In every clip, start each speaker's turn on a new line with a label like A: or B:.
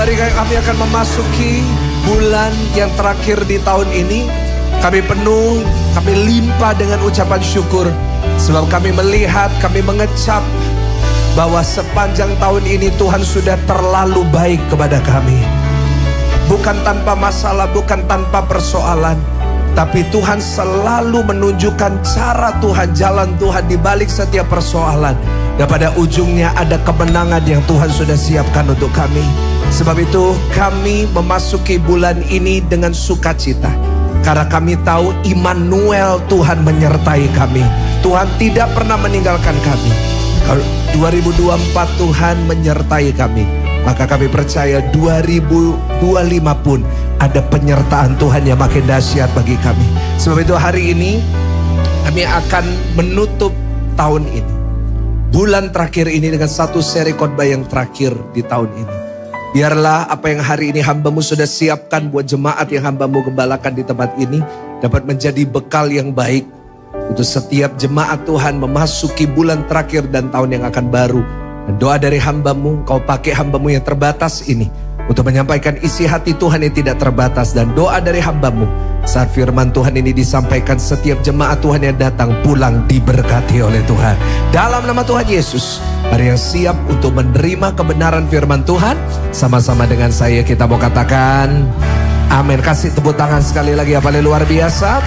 A: Mari kami akan memasuki bulan yang terakhir di tahun ini. Kami penuh, kami limpah dengan ucapan syukur. Sebab kami melihat, kami mengecap bahwa sepanjang tahun ini Tuhan sudah terlalu baik kepada kami. Bukan tanpa masalah, bukan tanpa persoalan. Tapi Tuhan selalu menunjukkan cara Tuhan, jalan Tuhan di balik setiap persoalan. Dan pada ujungnya ada kemenangan yang Tuhan sudah siapkan untuk kami. Sebab itu kami memasuki bulan ini dengan sukacita. Karena kami tahu Immanuel, Tuhan menyertai kami. Tuhan tidak pernah meninggalkan kami. Kalau 2024 Tuhan menyertai kami, maka kami percaya 2025 pun ada penyertaan Tuhan yang makin dahsyat bagi kami. Sebab itu hari ini kami akan menutup tahun ini, bulan terakhir ini, dengan satu seri khotbah yang terakhir di tahun ini. Biarlah apa yang hari ini hambamu sudah siapkan buat jemaat yang hambamu gembalakan di tempat ini dapat menjadi bekal yang baik untuk setiap jemaat Tuhan memasuki bulan terakhir dan tahun yang akan baru. Dan doa dari hambamu, kau pakai hambamu yang terbatas ini untuk menyampaikan isi hati Tuhan yang tidak terbatas. Dan doa dari hambamu saat firman Tuhan ini disampaikan, setiap jemaat Tuhan yang datang pulang diberkati oleh Tuhan. Dalam nama Tuhan Yesus, mari yang siap untuk menerima kebenaran firman Tuhan, sama-sama dengan saya kita mau katakan amin. Kasih tepuk tangan sekali lagi yang paling luar biasa.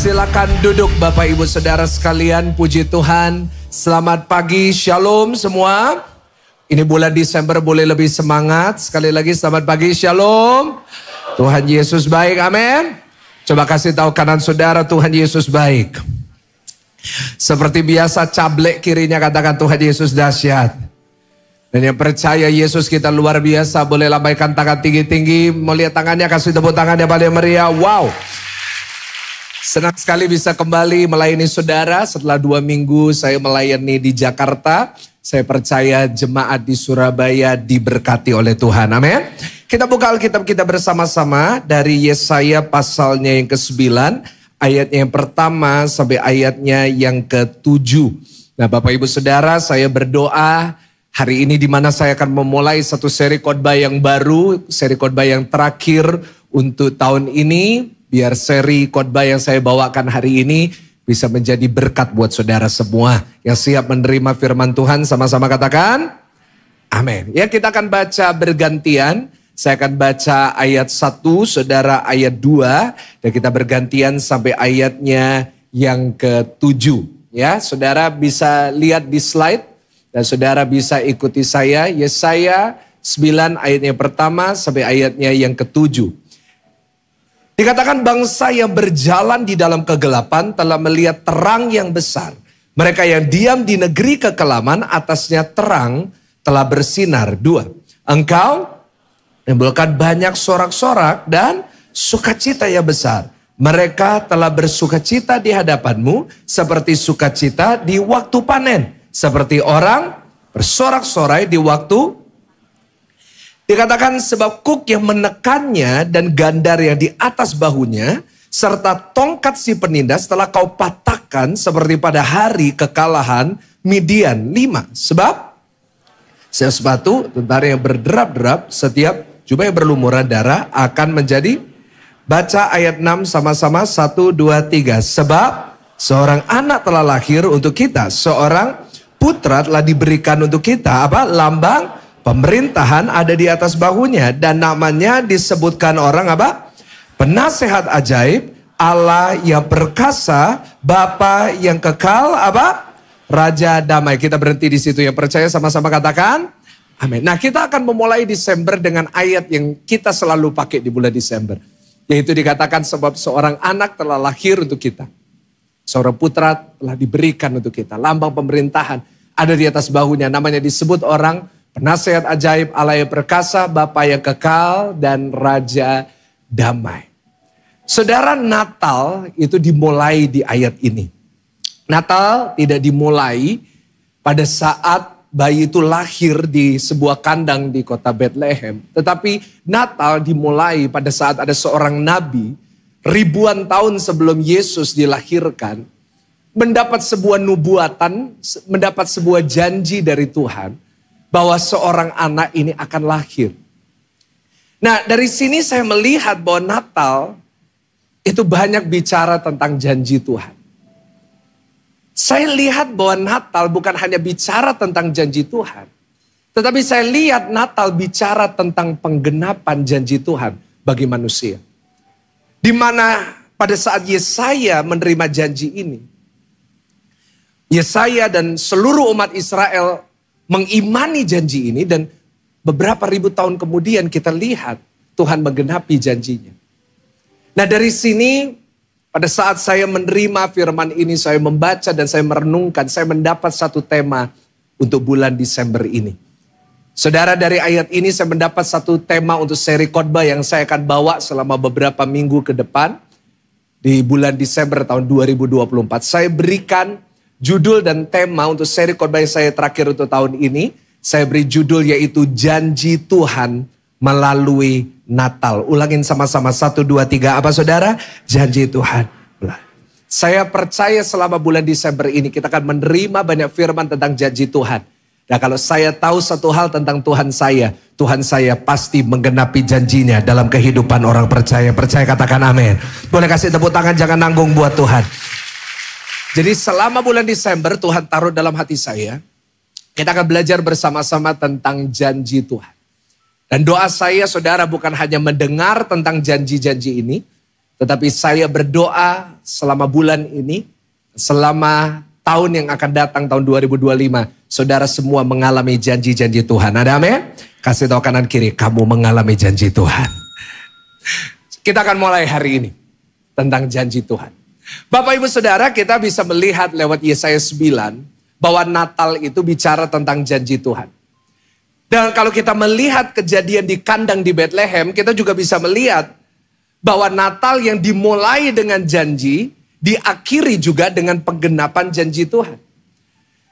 A: Silakan duduk Bapak Ibu Saudara sekalian, puji Tuhan. Selamat pagi, shalom semua. Ini bulan Desember boleh lebih semangat. Sekali lagi selamat pagi, shalom. Tuhan Yesus baik, amin. Coba kasih tahu kanan saudara, Tuhan Yesus baik. Seperti biasa cablek kirinya katakan Tuhan Yesus dahsyat. Dan yang percaya Yesus kita luar biasa, boleh lambaikan tangan tinggi-tinggi. Mau lihat tangannya, kasih tepuk tangan yang paling meriah. Wow. Senang sekali bisa kembali melayani saudara. Setelah 2 minggu saya melayani di Jakarta. Saya percaya jemaat di Surabaya diberkati oleh Tuhan. Amin. Kita buka Alkitab kita bersama-sama dari Yesaya pasalnya yang ke-9. Ayatnya yang pertama sampai ayatnya yang ke-7. Nah Bapak Ibu Saudara, saya berdoa hari ini di mana saya akan memulai satu seri khotbah yang baru. Seri khotbah yang terakhir untuk tahun ini. Biar seri khotbah yang saya bawakan hari ini bisa menjadi berkat buat saudara semua yang siap menerima firman Tuhan. Sama-sama katakan amin. Ya, kita akan baca bergantian. Saya akan baca ayat 1, saudara ayat 2. Dan kita bergantian sampai ayatnya yang ke-7. Ya, saudara bisa lihat di slide. Dan saudara bisa ikuti saya. Yesaya 9 ayatnya pertama sampai ayatnya yang ke-7. Dikatakan bangsa yang berjalan di dalam kegelapan telah melihat terang yang besar. Mereka yang diam di negeri kekelaman, atasnya terang telah bersinar. 2. Engkau menimbulkan banyak sorak-sorak dan sukacita yang besar. Mereka telah bersukacita di hadapanmu seperti sukacita di waktu panen. Seperti orang bersorak-sorai di waktu. Dikatakan sebab kuk yang menekannya dan gandar yang di atas bahunya serta tongkat si penindas telah kau patahkan seperti pada hari kekalahan Midian. 5. Sebab sepatu tentara yang berderap-derap, setiap jubah yang berlumuran darah akan menjadi. Baca ayat 6 sama-sama, 1, 2, 3. Sebab seorang anak telah lahir untuk kita, seorang putra telah diberikan untuk kita. Apa? Lambang pemerintahan ada di atas bahunya, dan namanya disebutkan orang apa? Penasehat ajaib, Allah yang perkasa, Bapa yang kekal, apa? Raja damai. Kita berhenti di situ. Yang percaya sama-sama katakan amin. Nah, kita akan memulai Desember dengan ayat yang kita selalu pakai di bulan Desember. Yaitu dikatakan sebab seorang anak telah lahir untuk kita. Seorang putra telah diberikan untuk kita. Lambang pemerintahan ada di atas bahunya. Namanya disebut orang Penasehat ajaib, Allah yang perkasa, Bapa yang kekal, dan Raja damai. Saudara, Natal itu dimulai di ayat ini. Natal tidak dimulai pada saat bayi itu lahir di sebuah kandang di kota Bethlehem. Tetapi Natal dimulai pada saat ada seorang nabi ribuan tahun sebelum Yesus dilahirkan, mendapat sebuah nubuatan, mendapat sebuah janji dari Tuhan, bahwa seorang anak ini akan lahir. Nah, dari sini saya melihat bahwa Natal itu banyak bicara tentang janji Tuhan. Saya lihat bahwa Natal bukan hanya bicara tentang janji Tuhan, tetapi saya lihat Natal bicara tentang penggenapan janji Tuhan bagi manusia. Di mana pada saat Yesaya menerima janji ini, Yesaya dan seluruh umat Israel mengimani janji ini, dan beberapa ribu tahun kemudian kita lihat Tuhan menggenapi janjinya. Nah, dari sini pada saat saya menerima firman ini, saya membaca dan saya merenungkan, saya mendapat satu tema untuk bulan Desember ini. Saudara, dari ayat ini saya mendapat satu tema untuk seri khotbah yang saya akan bawa selama beberapa minggu ke depan di bulan Desember tahun 2024. Saya berikan judul dan tema untuk seri khotbah yang saya terakhir untuk tahun ini. Saya beri judul yaitu Janji Tuhan Melalui Natal. Ulangin sama-sama 1, 2, 3. Apa saudara? Janji Tuhan. Saya percaya selama bulan Desember ini kita akan menerima banyak firman tentang janji Tuhan. Nah, kalau saya tahu satu hal tentang Tuhan saya pasti menggenapi janjinya dalam kehidupan orang percaya. Percaya katakan amin. Boleh kasih tepuk tangan, jangan nanggung buat Tuhan. Jadi selama bulan Desember Tuhan taruh dalam hati saya, kita akan belajar bersama-sama tentang janji Tuhan. Dan doa saya saudara bukan hanya mendengar tentang janji-janji ini, tetapi saya berdoa selama bulan ini, selama tahun yang akan datang tahun 2025, saudara semua mengalami janji-janji Tuhan. Ada amin? Kasih tahu kanan kiri, kamu mengalami janji Tuhan. Kita akan mulai hari ini tentang janji Tuhan. Bapak ibu saudara, kita bisa melihat lewat Yesaya 9 bahwa Natal itu bicara tentang janji Tuhan. Dan kalau kita melihat kejadian di kandang di Bethlehem, kita juga bisa melihat bahwa Natal yang dimulai dengan janji, diakhiri juga dengan penggenapan janji Tuhan.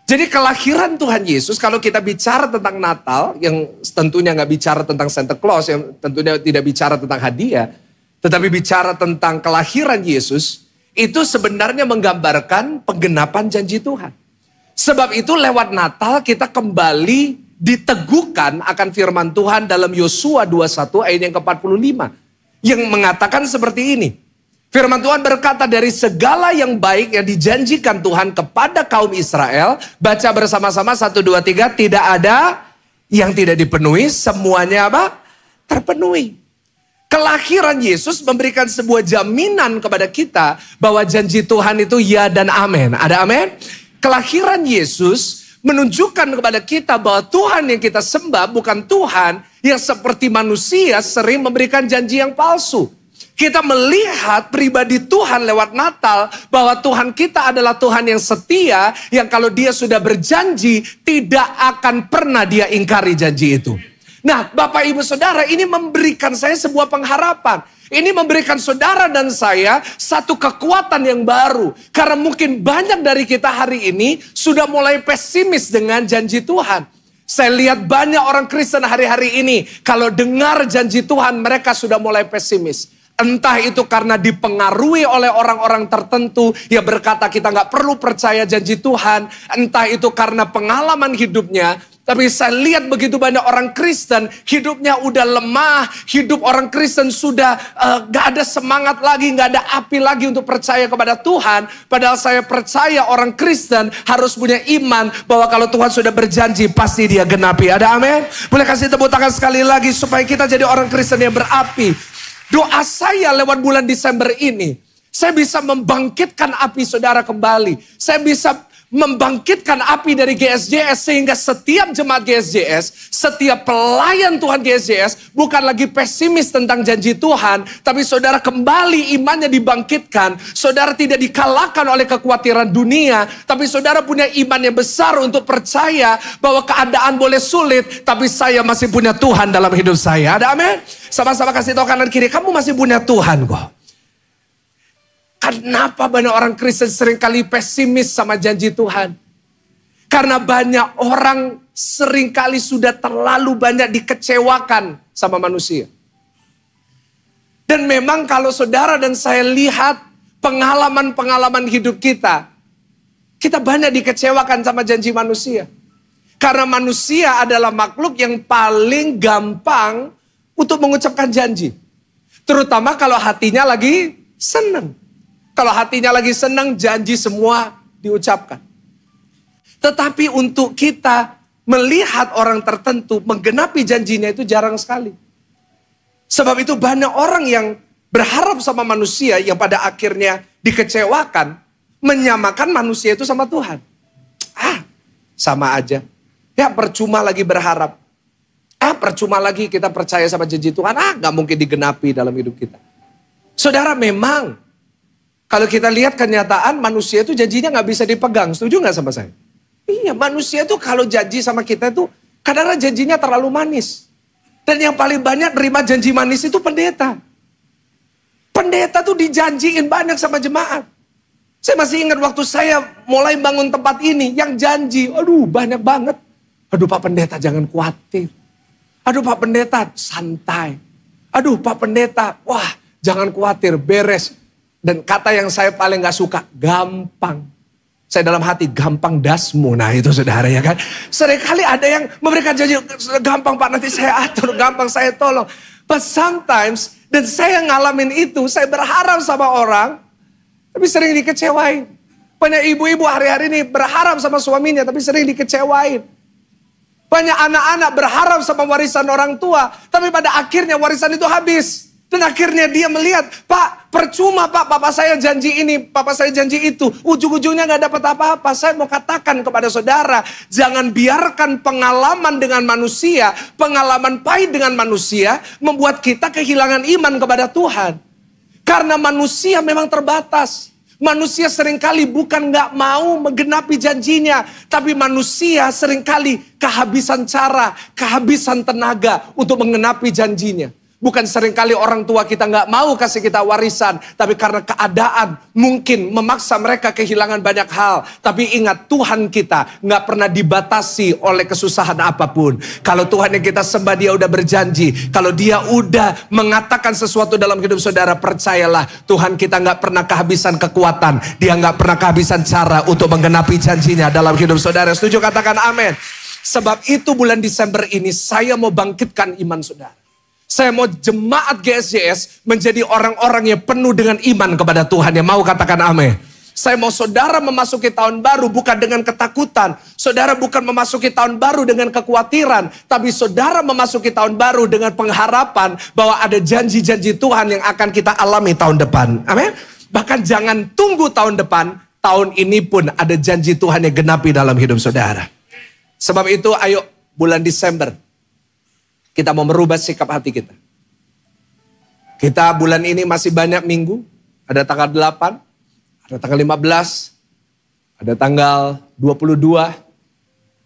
A: Jadi kelahiran Tuhan Yesus, kalau kita bicara tentang Natal, yang tentunya nggak bicara tentang Santa Claus, yang tentunya tidak bicara tentang hadiah, tetapi bicara tentang kelahiran Yesus, itu sebenarnya menggambarkan penggenapan janji Tuhan. Sebab itu lewat Natal kita kembali diteguhkan akan firman Tuhan dalam Yosua 21 ayat yang ke-45. Yang mengatakan seperti ini. Firman Tuhan berkata, dari segala yang baik yang dijanjikan Tuhan kepada kaum Israel, baca bersama-sama 1, 2, 3, tidak ada yang tidak dipenuhi, semuanya apa? Terpenuhi. Kelahiran Yesus memberikan sebuah jaminan kepada kita bahwa janji Tuhan itu ya dan amin. Ada amin? Kelahiran Yesus menunjukkan kepada kita bahwa Tuhan yang kita sembah bukan Tuhan yang seperti manusia sering memberikan janji yang palsu. Kita melihat pribadi Tuhan lewat Natal bahwa Tuhan kita adalah Tuhan yang setia, yang kalau dia sudah berjanji tidak akan pernah dia ingkari janji itu. Nah, Bapak Ibu Saudara, ini memberikan saya sebuah pengharapan. Ini memberikan saudara dan saya satu kekuatan yang baru. Karena mungkin banyak dari kita hari ini sudah mulai pesimis dengan janji Tuhan. Saya lihat banyak orang Kristen hari-hari ini, kalau dengar janji Tuhan mereka sudah mulai pesimis. Entah itu karena dipengaruhi oleh orang-orang tertentu yang berkata kita nggak perlu percaya janji Tuhan. Entah itu karena pengalaman hidupnya. Tapi saya lihat begitu banyak orang Kristen hidupnya udah lemah. Hidup orang Kristen sudah gak ada semangat lagi, gak ada api lagi untuk percaya kepada Tuhan. Padahal saya percaya orang Kristen harus punya iman bahwa kalau Tuhan sudah berjanji pasti dia genapi. Ada amin? Boleh kasih tepuk tangan sekali lagi supaya kita jadi orang Kristen yang berapi. Doa saya lewat bulan Desember ini, saya bisa membangkitkan api saudara kembali. Saya bisa membangkitkan api dari GSJS sehingga setiap jemaat GSJS, setiap pelayan Tuhan GSJS bukan lagi pesimis tentang janji Tuhan, tapi saudara kembali imannya dibangkitkan. Saudara tidak dikalahkan oleh kekhawatiran dunia, tapi saudara punya iman yang besar untuk percaya bahwa keadaan boleh sulit, tapi saya masih punya Tuhan dalam hidup saya. Ada amin? Sama-sama kasih tahu kanan kiri, kamu masih punya Tuhan kok. Kenapa banyak orang Kristen seringkali pesimis sama janji Tuhan? Karena banyak orang seringkali sudah terlalu banyak dikecewakan sama manusia. Dan memang kalau saudara dan saya lihat pengalaman-pengalaman hidup kita banyak dikecewakan sama janji manusia. Karena manusia adalah makhluk yang paling gampang untuk mengucapkan janji. Terutama kalau hatinya lagi senang. Kalau hatinya lagi senang, janji semua diucapkan. Tetapi untuk kita melihat orang tertentu menggenapi janjinya itu jarang sekali. Sebab itu banyak orang yang berharap sama manusia yang pada akhirnya dikecewakan, menyamakan manusia itu sama Tuhan. Sama aja. Ya percuma lagi berharap. Percuma lagi kita percaya sama janji Tuhan. Gak mungkin digenapi dalam hidup kita. Saudara, memang kalau kita lihat kenyataan manusia itu janjinya gak bisa dipegang. Setuju gak sama saya? Iya, manusia itu kalau janji sama kita itu kadang-kadang janjinya terlalu manis. Dan yang paling banyak nerima janji manis itu pendeta. Pendeta tuh dijanjiin banyak sama jemaat. Saya masih ingat waktu saya mulai bangun tempat ini, yang janji, banyak banget. Pak Pendeta jangan khawatir. Pak Pendeta santai. Pak Pendeta, jangan khawatir, beres. Dan kata yang saya paling gak suka, gampang. Saya dalam hati, gampang dasmu. Nah itu saudara ya kan. Seringkali ada yang memberikan janji, gampang Pak nanti saya atur, gampang saya tolong. But sometimes, dan saya ngalamin itu, saya berharap sama orang, tapi sering dikecewain. Banyak ibu-ibu hari-hari ini berharap sama suaminya, tapi sering dikecewain. Banyak anak-anak berharap sama warisan orang tua, tapi pada akhirnya warisan itu habis. Dan akhirnya dia melihat, Pak percuma Pak, papa saya janji ini, papa saya janji itu. Ujung-ujungnya gak dapat apa-apa. Saya mau katakan kepada saudara, jangan biarkan pengalaman dengan manusia, pengalaman pahit dengan manusia, membuat kita kehilangan iman kepada Tuhan. Karena manusia memang terbatas. Manusia seringkali bukan gak mau menggenapi janjinya. Tapi manusia seringkali kehabisan cara, kehabisan tenaga untuk menggenapi janjinya. Bukan seringkali orang tua kita gak mau kasih kita warisan. Tapi karena keadaan mungkin memaksa mereka kehilangan banyak hal. Tapi ingat, Tuhan kita gak pernah dibatasi oleh kesusahan apapun. Kalau Tuhan yang kita sembah, dia udah berjanji. Kalau dia udah mengatakan sesuatu dalam hidup saudara, percayalah, Tuhan kita gak pernah kehabisan kekuatan. Dia gak pernah kehabisan cara untuk menggenapi janjinya dalam hidup saudara. Setuju? Katakan amin. Sebab itu bulan Desember ini saya mau bangkitkan iman saudara. Saya mau jemaat GSJS menjadi orang-orang yang penuh dengan iman kepada Tuhan. Yang mau katakan amin. Saya mau saudara memasuki tahun baru bukan dengan ketakutan. Saudara bukan memasuki tahun baru dengan kekhawatiran. Tapi saudara memasuki tahun baru dengan pengharapan bahwa ada janji-janji Tuhan yang akan kita alami tahun depan. Amin. Bahkan jangan tunggu tahun depan. Tahun ini pun ada janji Tuhan yang genapi dalam hidup saudara. Sebab itu ayo bulan Desember. Kita mau merubah sikap hati kita. Kita bulan ini masih banyak minggu. Ada tanggal 8, ada tanggal 15, ada tanggal 22.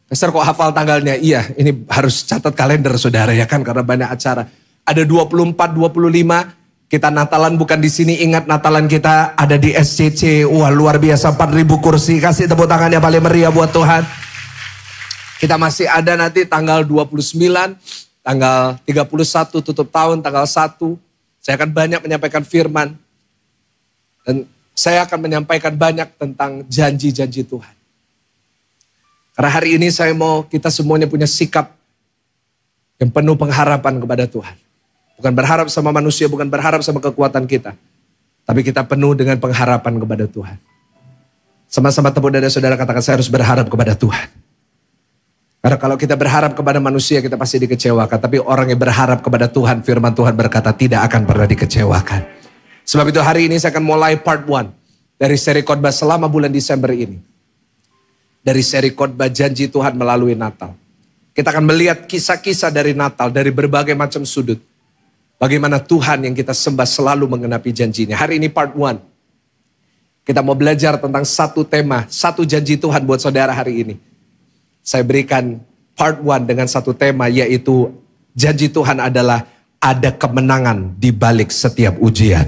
A: Pastor kok hafal tanggalnya? Iya, ini harus catat kalender saudara ya kan, karena banyak acara. Ada 24, 25, kita Natalan bukan di sini. Ingat, Natalan kita ada di SCC. Wah, luar biasa, 4.000 kursi. Kasih tepuk tangan yang paling meriah buat Tuhan. Kita masih ada nanti tanggal 29. Tanggal 31 tutup tahun, tanggal 1. Saya akan banyak menyampaikan firman. Dan saya akan menyampaikan banyak tentang janji-janji Tuhan. Karena hari ini saya mau kita semuanya punya sikap yang penuh pengharapan kepada Tuhan. Bukan berharap sama manusia, bukan berharap sama kekuatan kita. Tapi kita penuh dengan pengharapan kepada Tuhan. Sama-sama tepuk dada saudara, katakan, saya harus berharap kepada Tuhan. Karena kalau kita berharap kepada manusia, kita pasti dikecewakan. Tapi orang yang berharap kepada Tuhan, firman Tuhan berkata tidak akan pernah dikecewakan. Sebab itu hari ini saya akan mulai part 1 dari seri khotbah selama bulan Desember ini. Dari seri khotbah janji Tuhan melalui Natal. Kita akan melihat kisah-kisah dari Natal, dari berbagai macam sudut. Bagaimana Tuhan yang kita sembah selalu menggenapi janjinya. Hari ini part 1. Kita mau belajar tentang satu tema, satu janji Tuhan buat saudara hari ini. Saya berikan part 1 dengan satu tema, yaitu janji Tuhan adalah ada kemenangan di balik setiap ujian.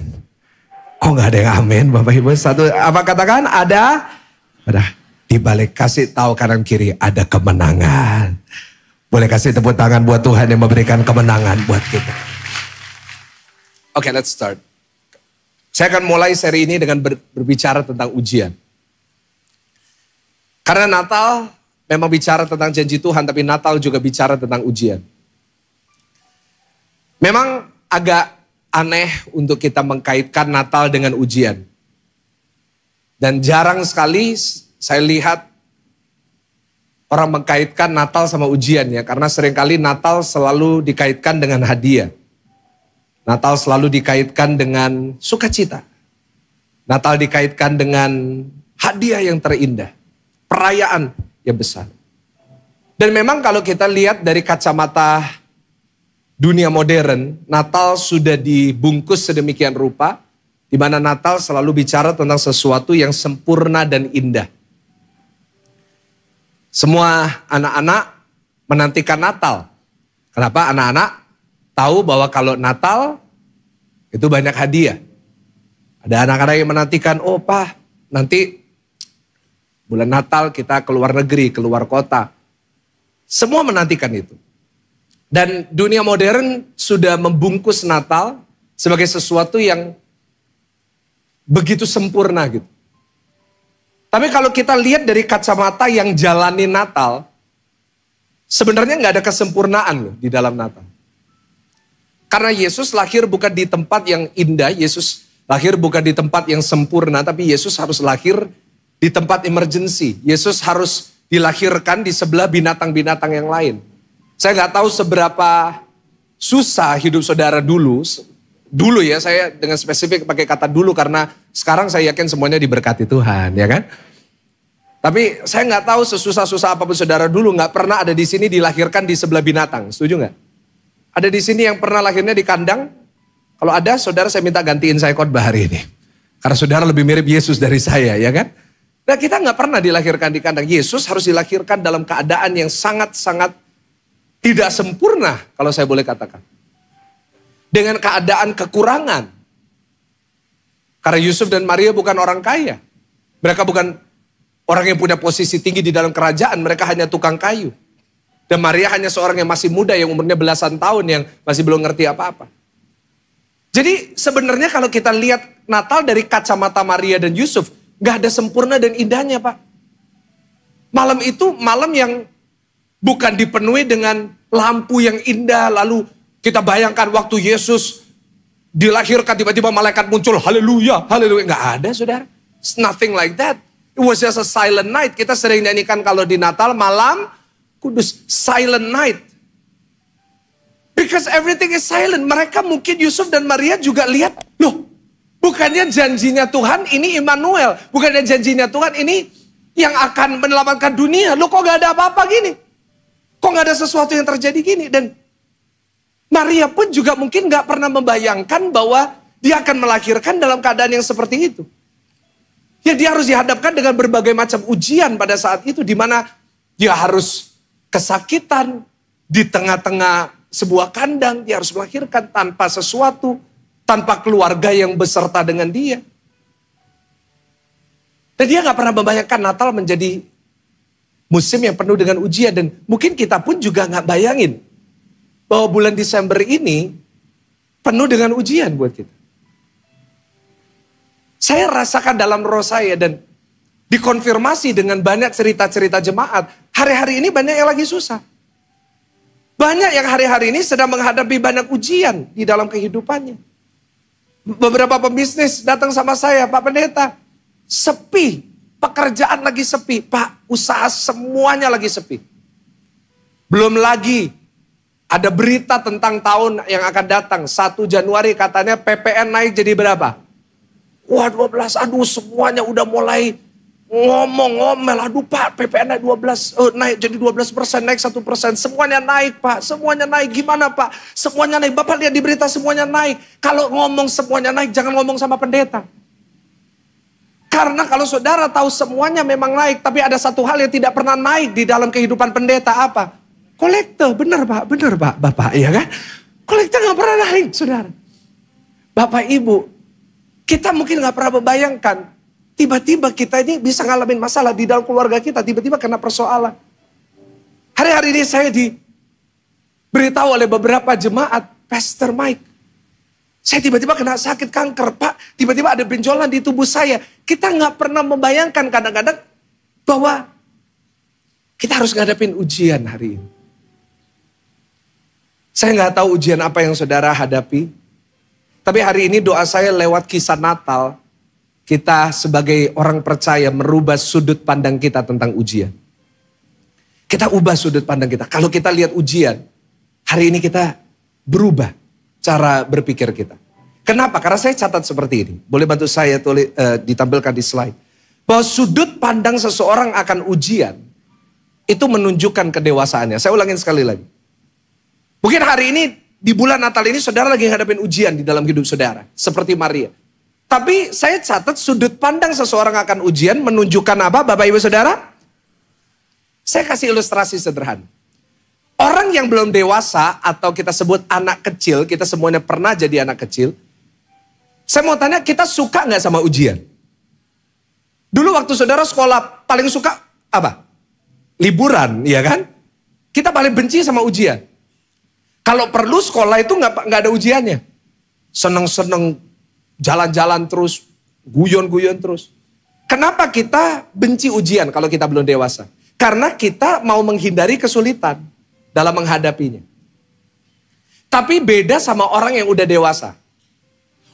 A: Kok gak ada yang amin Bapak Ibu? Satu, apa katakan? Ada di balik, kasih tahu kanan kiri, ada kemenangan. Boleh kasih tepuk tangan buat Tuhan yang memberikan kemenangan buat kita. Oke, let's start. Saya akan mulai seri ini dengan berbicara tentang ujian. Karena Natal memang bicara tentang janji Tuhan, tapi Natal juga bicara tentang ujian. Memang agak aneh untuk kita mengkaitkan Natal dengan ujian. Dan jarang sekali saya lihat orang mengkaitkan Natal sama ujian ya. Karena seringkali Natal selalu dikaitkan dengan hadiah. Natal selalu dikaitkan dengan sukacita. Natal dikaitkan dengan hadiah yang terindah. Perayaan yang besar. Dan memang kalau kita lihat dari kacamata dunia modern, Natal sudah dibungkus sedemikian rupa, di mana Natal selalu bicara tentang sesuatu yang sempurna dan indah. Semua anak-anak menantikan Natal. Kenapa? Anak-anak tahu bahwa kalau Natal itu banyak hadiah. Ada anak-anak yang menantikan, oh Pak, nanti bulan Natal kita keluar negeri, keluar kota. Semua menantikan itu. Dan dunia modern sudah membungkus Natal sebagai sesuatu yang begitu sempurna gitu. Tapi kalau kita lihat dari kacamata yang jalani Natal, sebenarnya nggak ada kesempurnaan loh di dalam Natal. Karena Yesus lahir bukan di tempat yang indah, Yesus lahir bukan di tempat yang sempurna, tapi Yesus harus lahir di tempat emergency. Yesus harus dilahirkan di sebelah binatang-binatang yang lain. Saya nggak tahu seberapa susah hidup saudara dulu. Dulu ya, saya dengan spesifik pakai kata dulu karena sekarang saya yakin semuanya diberkati Tuhan, ya kan? Tapi saya nggak tahu sesusah-susah apapun saudara dulu nggak pernah ada di sini dilahirkan di sebelah binatang, setuju nggak? Ada di sini yang pernah lahirnya di kandang? Kalau ada, saudara saya minta gantiin saya khotbah hari ini. Karena saudara lebih mirip Yesus dari saya, ya kan? Nah kita nggak pernah dilahirkan di kandang. Yesus harus dilahirkan dalam keadaan yang sangat-sangat tidak sempurna, kalau saya boleh katakan. Dengan keadaan kekurangan. Karena Yusuf dan Maria bukan orang kaya. Mereka bukan orang yang punya posisi tinggi di dalam kerajaan. Mereka hanya tukang kayu. Dan Maria hanya seorang yang masih muda, yang umurnya belasan tahun, yang masih belum ngerti apa-apa. Jadi sebenarnya kalau kita lihat Natal dari kacamata Maria dan Yusuf, gak ada sempurna dan indahnya Pak. Malam itu malam yang bukan dipenuhi dengan lampu yang indah, lalu kita bayangkan waktu Yesus dilahirkan tiba-tiba malaikat muncul, haleluya, haleluya. Nggak ada saudara, it's nothing like that. It was just a silent night. Kita sering nyanyikan kalau di Natal malam kudus, silent night. Because everything is silent. Mereka mungkin Yusuf dan Maria juga lihat, loh bukannya janjinya Tuhan ini Immanuel. Bukannya janjinya Tuhan ini yang akan menyelamatkan dunia. Loh kok gak ada apa-apa gini? Kok gak ada sesuatu yang terjadi gini? Dan Maria pun juga mungkin gak pernah membayangkan bahwa dia akan melahirkan dalam keadaan yang seperti itu. Ya dia harus dihadapkan dengan berbagai macam ujian pada saat itu. Di mana dia harus kesakitan di tengah-tengah sebuah kandang. Dia harus melahirkan tanpa sesuatu. Tanpa keluarga yang beserta dengan dia. Dan dia gak pernah membayangkan Natal menjadi musim yang penuh dengan ujian. Dan mungkin kita pun juga gak bayangin bahwa bulan Desember ini penuh dengan ujian buat kita. Saya rasakan dalam roh saya dan dikonfirmasi dengan banyak cerita-cerita jemaat. Hari-hari ini banyak yang lagi susah. Banyak yang hari-hari ini sedang menghadapi banyak ujian di dalam kehidupannya. Beberapa pembisnis datang sama saya, Pak Pendeta, sepi, pekerjaan lagi sepi. Pak, usaha semuanya lagi sepi. Belum lagi ada berita tentang tahun yang akan datang. 1 Januari katanya PPN naik jadi berapa? Wah 12, aduh semuanya udah mulai ngomel. Aduh Pak PPN naik 12, naik jadi 12%, naik 1%. Semuanya naik Pak, semuanya naik. Gimana Pak? Semuanya naik. Bapak lihat di berita semuanya naik. Kalau ngomong semuanya naik, jangan ngomong sama pendeta. Karena kalau saudara tahu semuanya memang naik, tapi ada satu hal yang tidak pernah naik di dalam kehidupan pendeta apa? Kolektor, benar Pak, Bapak, iya kan? Kolektor gak pernah naik, saudara. Bapak Ibu, kita mungkin gak pernah membayangkan, tiba-tiba kita ini bisa ngalamin masalah di dalam keluarga kita, tiba-tiba kena persoalan. Hari-hari ini saya diberitahu oleh beberapa jemaat, Pastor Mike, Saya tiba-tiba kena sakit kanker, Pak. Tiba-tiba ada benjolan di tubuh saya. Kita nggak pernah membayangkan kadang-kadang bahwa kita harus ngadepin ujian hari ini. Saya nggak tahu ujian apa yang saudara hadapi. Tapi hari ini doa saya lewat kisah Natal. Kita sebagai orang percaya merubah sudut pandang kita tentang ujian. Kita ubah sudut pandang kita. Kalau kita lihat ujian, hari ini kita berubah cara berpikir kita. Kenapa? Karena saya catat seperti ini. Boleh bantu saya ditampilkan di slide. Bahwa sudut pandang seseorang akan ujian, itu menunjukkan kedewasaannya. Saya ulangin sekali lagi. Mungkin hari ini, di bulan Natal ini, saudara lagi ngadepin ujian di dalam hidup saudara. Seperti Maria. Tapi saya catat sudut pandang seseorang akan ujian menunjukkan apa Bapak Ibu Saudara? Saya kasih ilustrasi sederhana. Orang yang belum dewasa atau kita sebut anak kecil, kita semuanya pernah jadi anak kecil. Saya mau tanya, kita suka nggak sama ujian? Dulu waktu saudara sekolah paling suka apa? Liburan, ya kan? Kita paling benci sama ujian. Kalau perlu sekolah itu nggak ada ujiannya. Seneng-seneng jalan-jalan terus, guyon-guyon terus. Kenapa kita benci ujian kalau kita belum dewasa? Karena kita mau menghindari kesulitan dalam menghadapinya. Tapi beda sama orang yang udah dewasa.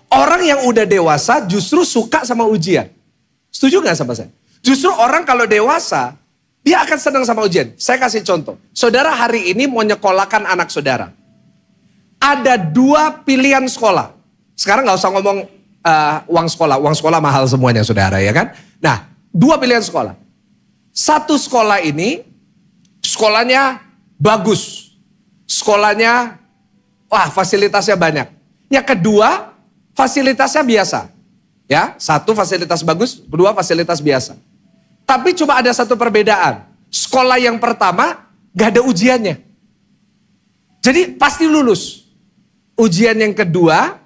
A: Orang yang udah dewasa justru suka sama ujian. Setuju gak sama saya? Justru orang kalau dewasa, dia akan senang sama ujian. Saya kasih contoh. Saudara hari ini mau nyekolahkan anak saudara. Ada 2 pilihan sekolah. Sekarang gak usah ngomong uang sekolah. Uang sekolah mahal semuanya saudara ya kan. Nah 2 pilihan sekolah. Satu sekolah ini, sekolahnya bagus. Sekolahnya, fasilitasnya banyak. Yang kedua, fasilitasnya biasa. Ya, satu fasilitas bagus, kedua fasilitas biasa. Tapi cuma ada satu perbedaan. Sekolah yang pertama, gak ada ujiannya. Jadi pasti lulus. Ujian yang kedua,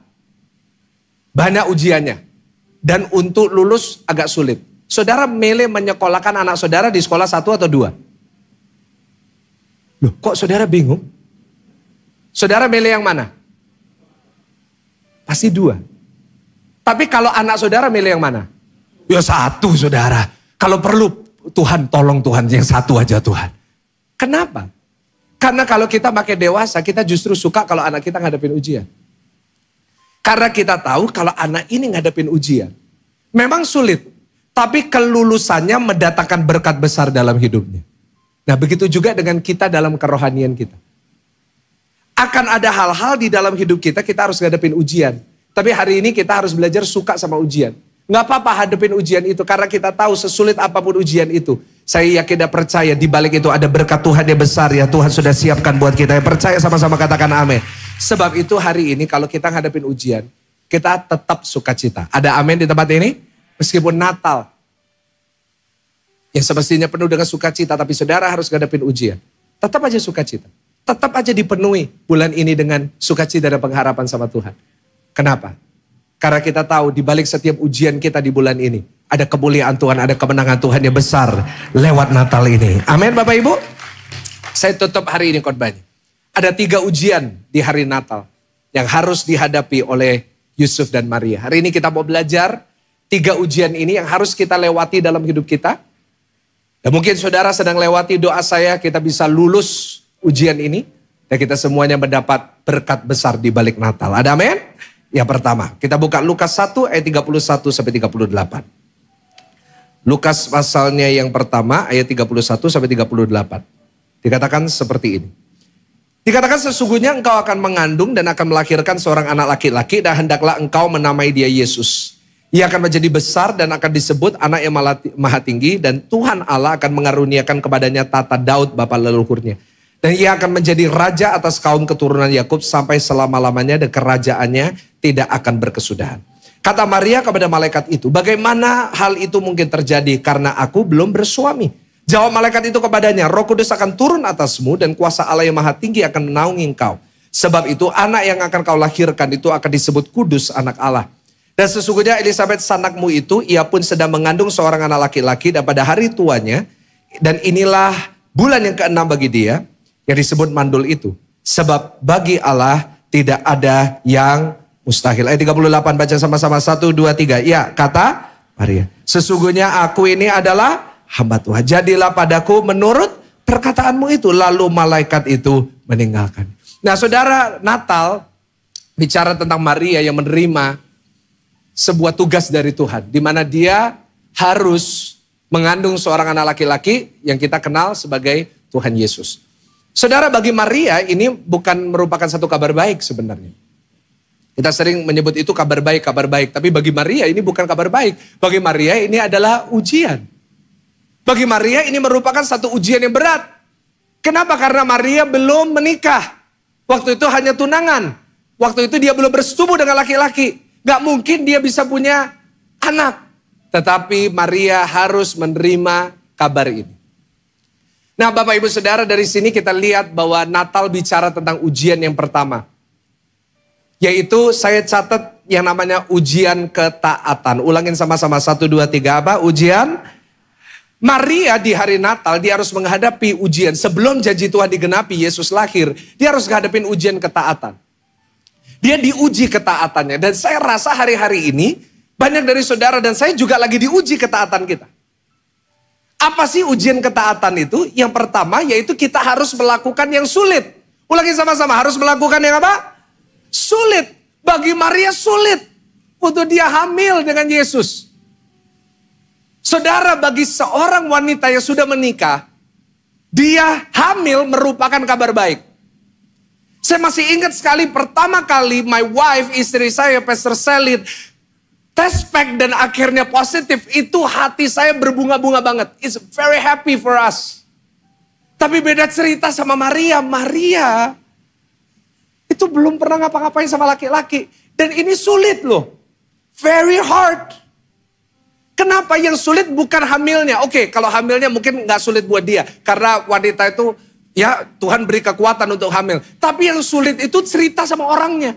A: banyak ujiannya. Dan untuk lulus agak sulit. Saudara milih menyekolahkan anak saudara di sekolah 1 atau 2? Loh, kok saudara bingung? Saudara milih yang mana? Pasti 2. Tapi kalau anak saudara milih yang mana? Ya 1 saudara. Kalau perlu Tuhan tolong Tuhan yang 1 aja Tuhan. Kenapa? Karena kalau kita makin dewasa kita justru suka kalau anak kita ngadepin ujian. Karena kita tahu kalau anak ini ngadepin ujian. Memang sulit. Tapi kelulusannya mendatangkan berkat besar dalam hidupnya. Nah begitu juga dengan kita dalam kerohanian kita. Akan ada hal-hal di dalam hidup kita, kita harus ngadepin ujian. Tapi hari ini kita harus belajar suka sama ujian. Gak apa-apa hadepin ujian itu, karena kita tahu sesulit apapun ujian itu. Saya yakin dan percaya di balik itu ada berkat Tuhan yang besar ya. Tuhan sudah siapkan buat kita. Yang percaya sama-sama katakan amin. Sebab itu hari ini kalau kita ngadepin ujian, kita tetap sukacita. Ada amin di tempat ini? Meskipun Natal, yang semestinya penuh dengan sukacita, tapi saudara harus ngadepin ujian. Tetap aja sukacita. Tetap aja dipenuhi bulan ini dengan sukacita dan pengharapan sama Tuhan. Kenapa? Karena kita tahu di balik setiap ujian kita di bulan ini, ada kemuliaan Tuhan, ada kemenangan Tuhan yang besar lewat Natal ini. Amin Bapak Ibu. Saya tutup hari ini khotbahnya. Ada 3 ujian di hari Natal yang harus dihadapi oleh Yusuf dan Maria. Hari ini kita mau belajar 3 ujian ini yang harus kita lewati dalam hidup kita. Dan mungkin saudara sedang lewati doa saya, kita bisa lulus ujian ini. Dan kita semuanya mendapat berkat besar di balik Natal. Ada amin? Yang pertama, kita buka Lukas 1 ayat 31 sampai 38. Lukas pasalnya yang pertama ayat 31 sampai 38. Dikatakan seperti ini. Dikatakan sesungguhnya engkau akan mengandung dan akan melahirkan seorang anak laki-laki dan hendaklah engkau menamai dia Yesus. Ia akan menjadi besar dan akan disebut anak yang maha tinggi dan Tuhan Allah akan mengaruniakan kepadanya tata Daud bapa leluhurnya. Dan ia akan menjadi raja atas kaum keturunan Yakub sampai selama-lamanya dan kerajaannya tidak akan berkesudahan. Kata Maria kepada malaikat itu, bagaimana hal itu mungkin terjadi karena aku belum bersuami? Jawab malaikat itu kepadanya, Roh Kudus akan turun atasmu dan kuasa Allah yang maha tinggi akan menaungi engkau. Sebab itu anak yang akan kau lahirkan itu akan disebut kudus anak Allah. Dan sesungguhnya Elisabeth sanakmu itu, ia pun sedang mengandung seorang anak laki-laki dan pada hari tuanya. Dan inilah bulan yang ke-6 bagi dia, yang disebut mandul itu. Sebab bagi Allah tidak ada yang mustahil. Ayat 38 baca sama-sama 1, 2, 3. Ya, kata Maria, sesungguhnya aku ini adalah hamba Tuhan. Jadilah padaku menurut perkataanmu itu. Lalu malaikat itu meninggalkan. Nah saudara, Natal bicara tentang Maria yang menerima sebuah tugas dari Tuhan. Di mana dia harus mengandung seorang anak laki-laki yang kita kenal sebagai Tuhan Yesus. Saudara, bagi Maria ini bukan merupakan satu kabar baik sebenarnya. Kita sering menyebut itu kabar baik, kabar baik. Tapi bagi Maria ini bukan kabar baik. Bagi Maria ini adalah ujian. Bagi Maria ini merupakan satu ujian yang berat. Kenapa? Karena Maria belum menikah. Waktu itu hanya tunangan. Waktu itu dia belum bersetubuh dengan laki-laki. Gak mungkin dia bisa punya anak. Tetapi Maria harus menerima kabar ini. Nah Bapak Ibu Saudara, dari sini kita lihat bahwa Natal bicara tentang ujian yang pertama. Yaitu saya catat yang namanya ujian ketaatan. Ulangin sama-sama 1, 2, 3 apa? Ujian. Maria di hari Natal dia harus menghadapi ujian. Sebelum janji Tuhan digenapi, Yesus lahir. Dia harus menghadapi ujian ketaatan. Dia diuji ketaatannya. Dan saya rasa hari-hari ini banyak dari saudara dan saya juga lagi diuji ketaatan kita. Apa sih ujian ketaatan itu? Yang pertama yaitu kita harus melakukan yang sulit. Ulangi sama-sama, harus melakukan yang apa? Sulit. Bagi Maria sulit untuk dia hamil dengan Yesus. Saudara, bagi seorang wanita yang sudah menikah, dia hamil merupakan kabar baik. Saya masih ingat sekali pertama kali my wife, istri saya, Pastor Selit, test pack dan akhirnya positif. Itu hati saya berbunga-bunga banget. It's very happy for us. Tapi beda cerita sama Maria. Maria itu belum pernah ngapa-ngapain sama laki-laki. Dan ini sulit loh. Very hard. Kenapa yang sulit bukan hamilnya? Oke, kalau hamilnya mungkin gak sulit buat dia. Karena wanita itu, ya Tuhan beri kekuatan untuk hamil. Tapi yang sulit itu cerita sama orangnya.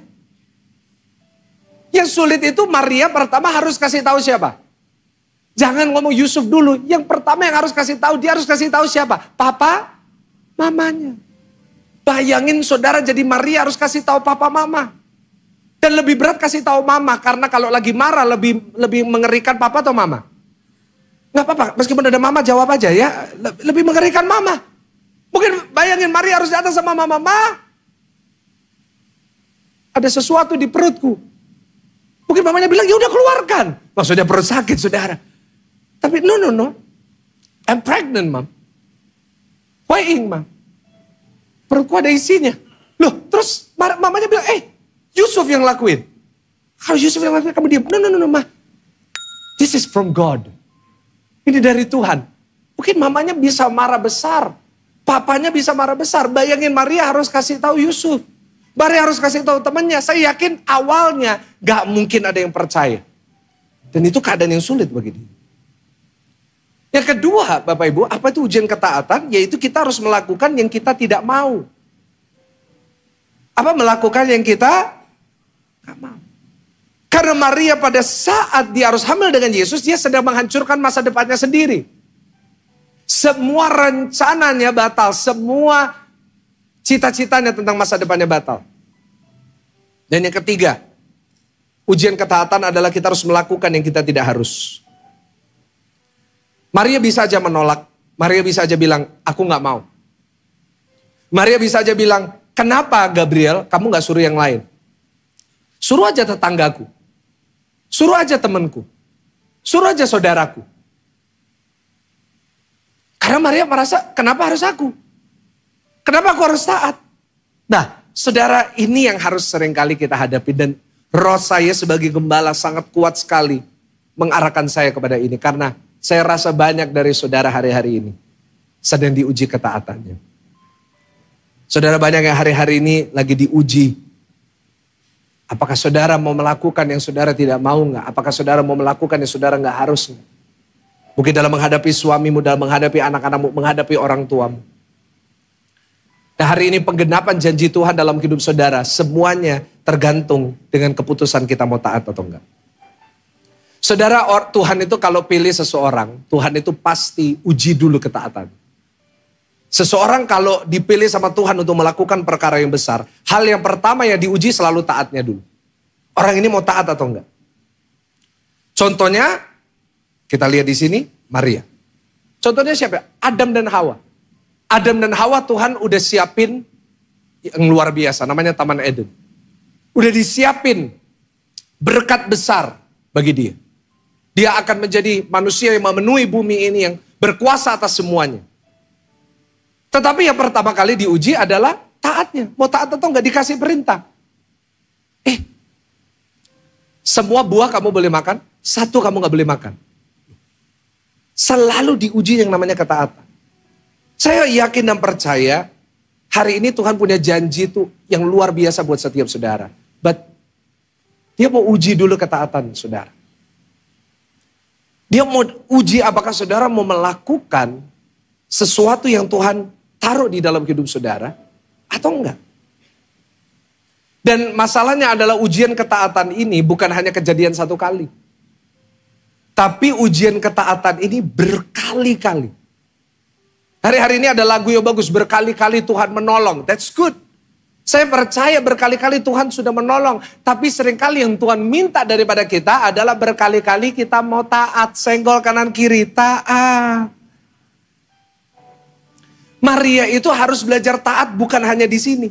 A: Yang sulit itu Maria pertama harus kasih tahu siapa? Jangan ngomong Yusuf dulu. Yang pertama yang harus kasih tahu, dia harus kasih tahu siapa? Papa, mamanya. Bayangin saudara, jadi Maria harus kasih tahu papa mama. Dan lebih berat kasih tahu mama. Karena kalau lagi marah lebih mengerikan papa atau mama? Gak apa-apa, meskipun ada mama jawab aja ya. Lebih mengerikan mama. Mungkin bayangin Maria harus datang sama mama. Ma, ada sesuatu di perutku. Mungkin mamanya bilang ya udah keluarkan. Maksudnya perut sakit saudara. Tapi no. I'm pregnant mom. Weighing mom. Perutku ada isinya. Loh, terus mamanya bilang, Yusuf yang lakuin. Kalau Yusuf yang lakuin, kamu diam. No, ma. This is from God. Ini dari Tuhan. Mungkin mamanya bisa marah besar. Papanya bisa marah besar. Bayangin Maria harus kasih tahu Yusuf. Maria harus kasih tahu temannya. Saya yakin awalnya gak mungkin ada yang percaya. Dan itu keadaan yang sulit bagi dia. Yang kedua, Bapak Ibu, apa itu ujian ketaatan? Yaitu kita harus melakukan yang kita tidak mau. Apa melakukan yang kita gak mau? Karena Maria pada saat dia harus hamil dengan Yesus, dia sedang menghancurkan masa depannya sendiri. Semua rencananya batal, semua cita-citanya tentang masa depannya batal. Dan yang ketiga, ujian ketaatan adalah kita harus melakukan yang kita tidak harus. Maria bisa aja menolak. Maria bisa aja bilang, aku gak mau. Maria bisa aja bilang, kenapa Gabriel kamu gak suruh yang lain? Suruh aja tetanggaku. Suruh aja temanku. Suruh aja saudaraku. Karena Maria merasa, kenapa harus aku? Kenapa aku harus taat? Nah, saudara, ini yang harus seringkali kita hadapi. Dan roh saya sebagai gembala sangat kuat sekali mengarahkan saya kepada ini. Karena saya rasa banyak dari saudara hari-hari ini sedang diuji ketaatannya. Saudara, banyak yang hari-hari ini lagi diuji. Apakah saudara mau melakukan yang saudara tidak mau nggak? Apakah saudara mau melakukan yang saudara nggak harus? Mungkin dalam menghadapi suamimu, dalam menghadapi anak-anakmu, menghadapi orang tuamu. Nah, hari ini penggenapan janji Tuhan dalam hidup saudara, semuanya tergantung dengan keputusan kita mau taat atau enggak. Saudara, Tuhan itu kalau pilih seseorang, Tuhan itu pasti uji dulu ketaatan. Seseorang kalau dipilih sama Tuhan untuk melakukan perkara yang besar, hal yang pertama yang diuji selalu taatnya dulu. Orang ini mau taat atau enggak? Contohnya, kita lihat di sini, Maria. Contohnya siapa? Adam dan Hawa. Adam dan Hawa Tuhan udah siapin yang luar biasa, namanya Taman Eden. Udah disiapin berkat besar bagi dia. Dia akan menjadi manusia yang memenuhi bumi ini, yang berkuasa atas semuanya. Tetapi yang pertama kali diuji adalah taatnya. Mau taat atau enggak, dikasih perintah. Semua buah kamu boleh makan, satu kamu gak boleh makan. Selalu diuji yang namanya ketaatan. Saya yakin dan percaya hari ini Tuhan punya janji itu yang luar biasa buat setiap saudara. But dia mau uji dulu ketaatan saudara. Dia mau uji apakah saudara mau melakukan sesuatu yang Tuhan taruh di dalam hidup saudara atau enggak. Dan masalahnya adalah ujian ketaatan ini bukan hanya kejadian satu kali. Tapi ujian ketaatan ini berkali-kali. Hari-hari ini ada lagu yang bagus, berkali-kali Tuhan menolong. That's good. Saya percaya berkali-kali Tuhan sudah menolong. Tapi seringkali yang Tuhan minta daripada kita adalah berkali-kali kita mau taat. Senggol kanan kiri, taat. Maria itu harus belajar taat bukan hanya di sini.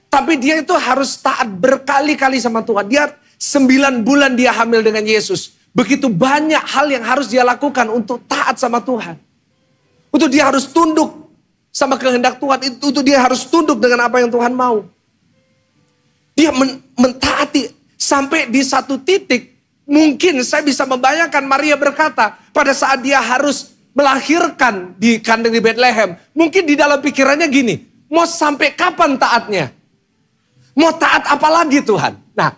A: Tapi dia itu harus taat berkali-kali sama Tuhan. Dia 9 bulan dia hamil dengan Yesus. Begitu banyak hal yang harus dia lakukan untuk taat sama Tuhan. Untuk dia harus tunduk sama kehendak Tuhan. Untuk dia harus tunduk dengan apa yang Tuhan mau. Dia mentaati sampai di satu titik. Mungkin saya bisa membayangkan Maria berkata pada saat dia harus melahirkan di kandang di Bethlehem. Mungkin di dalam pikirannya gini. Mau sampai kapan taatnya? Mau taat apa lagi Tuhan? Nah,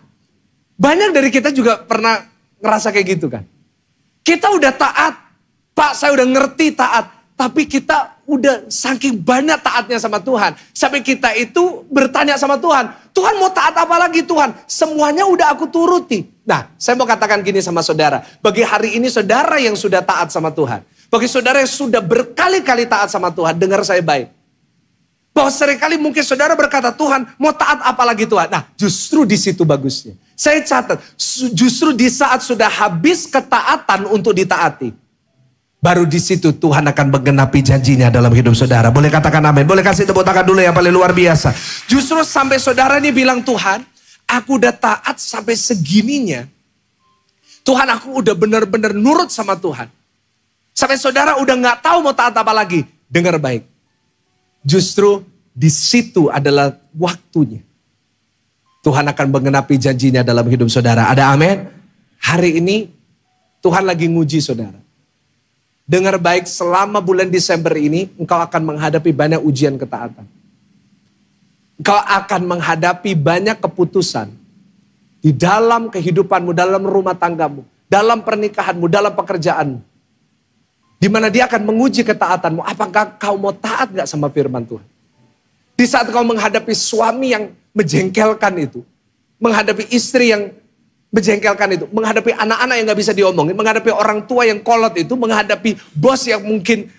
A: banyak dari kita juga pernah ngerasa kayak gitu kan. Kita udah taat. Pak, saya udah ngerti taat. Tapi kita udah saking banyak taatnya sama Tuhan. Sampai kita itu bertanya sama Tuhan. Tuhan mau taat apa lagi Tuhan? Semuanya udah aku turuti. Nah, saya mau katakan gini sama saudara. Bagi hari ini saudara yang sudah taat sama Tuhan. Bagi saudara yang sudah berkali-kali taat sama Tuhan. Dengar saya baik. Bahwa seringkali mungkin saudara berkata, Tuhan mau taat apa lagi Tuhan? Nah, justru di situ bagusnya. Saya catat, justru di saat sudah habis ketaatan untuk ditaati. Baru di situ Tuhan akan menggenapi janjinya dalam hidup saudara. Boleh katakan amin. Boleh kasih tepuk tangan dulu yang paling luar biasa. Justru sampai saudara ini bilang, Tuhan, aku udah taat sampai segininya. Tuhan, aku udah benar-benar nurut sama Tuhan. Sampai saudara udah gak tahu mau taat apa lagi. Dengar baik. Justru di situ adalah waktunya. Tuhan akan menggenapi janjinya dalam hidup saudara. Ada amin? Hari ini Tuhan lagi nguji saudara. Dengar baik, selama bulan Desember ini engkau akan menghadapi banyak ujian ketaatan. Engkau akan menghadapi banyak keputusan di dalam kehidupanmu, dalam rumah tanggamu, dalam pernikahanmu, dalam pekerjaanmu. Di mana dia akan menguji ketaatanmu. Apakah kau mau taat gak sama firman Tuhan? Di saat kau menghadapi suami yang menjengkelkan itu. Menghadapi istri yang menjengkelkan itu. Menghadapi anak-anak yang gak bisa diomongin. Menghadapi orang tua yang kolot itu. Menghadapi bos yang mungkin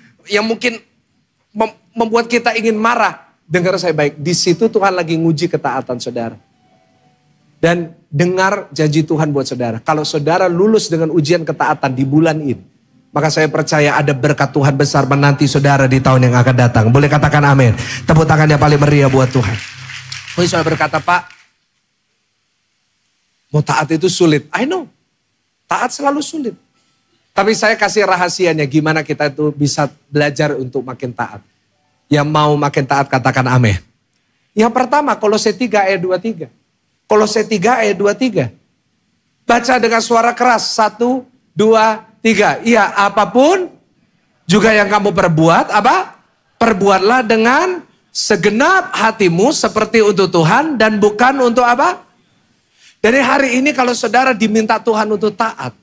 A: membuat kita ingin marah. Dengar saya baik. Di situ Tuhan lagi nguji ketaatan saudara. Dan dengar janji Tuhan buat saudara. Kalau saudara lulus dengan ujian ketaatan di bulan ini. Maka saya percaya ada berkat Tuhan besar menanti saudara di tahun yang akan datang. Boleh katakan amin. Tepuk tangan yang paling meriah buat Tuhan. Mungkin saudara berkata, Pak, mau taat itu sulit. I know. Taat selalu sulit. Tapi saya kasih rahasianya gimana kita itu bisa belajar untuk makin taat. Yang mau makin taat katakan amin. Yang pertama Kolose 3 ayat 23. Kolose 3 ayat 23. Baca dengan suara keras. 1, 2, 3. Iya, apapun juga yang kamu perbuat, apa? Perbuatlah dengan segenap hatimu seperti untuk Tuhan dan bukan untuk apa? Dari hari ini kalau saudara diminta Tuhan untuk taat,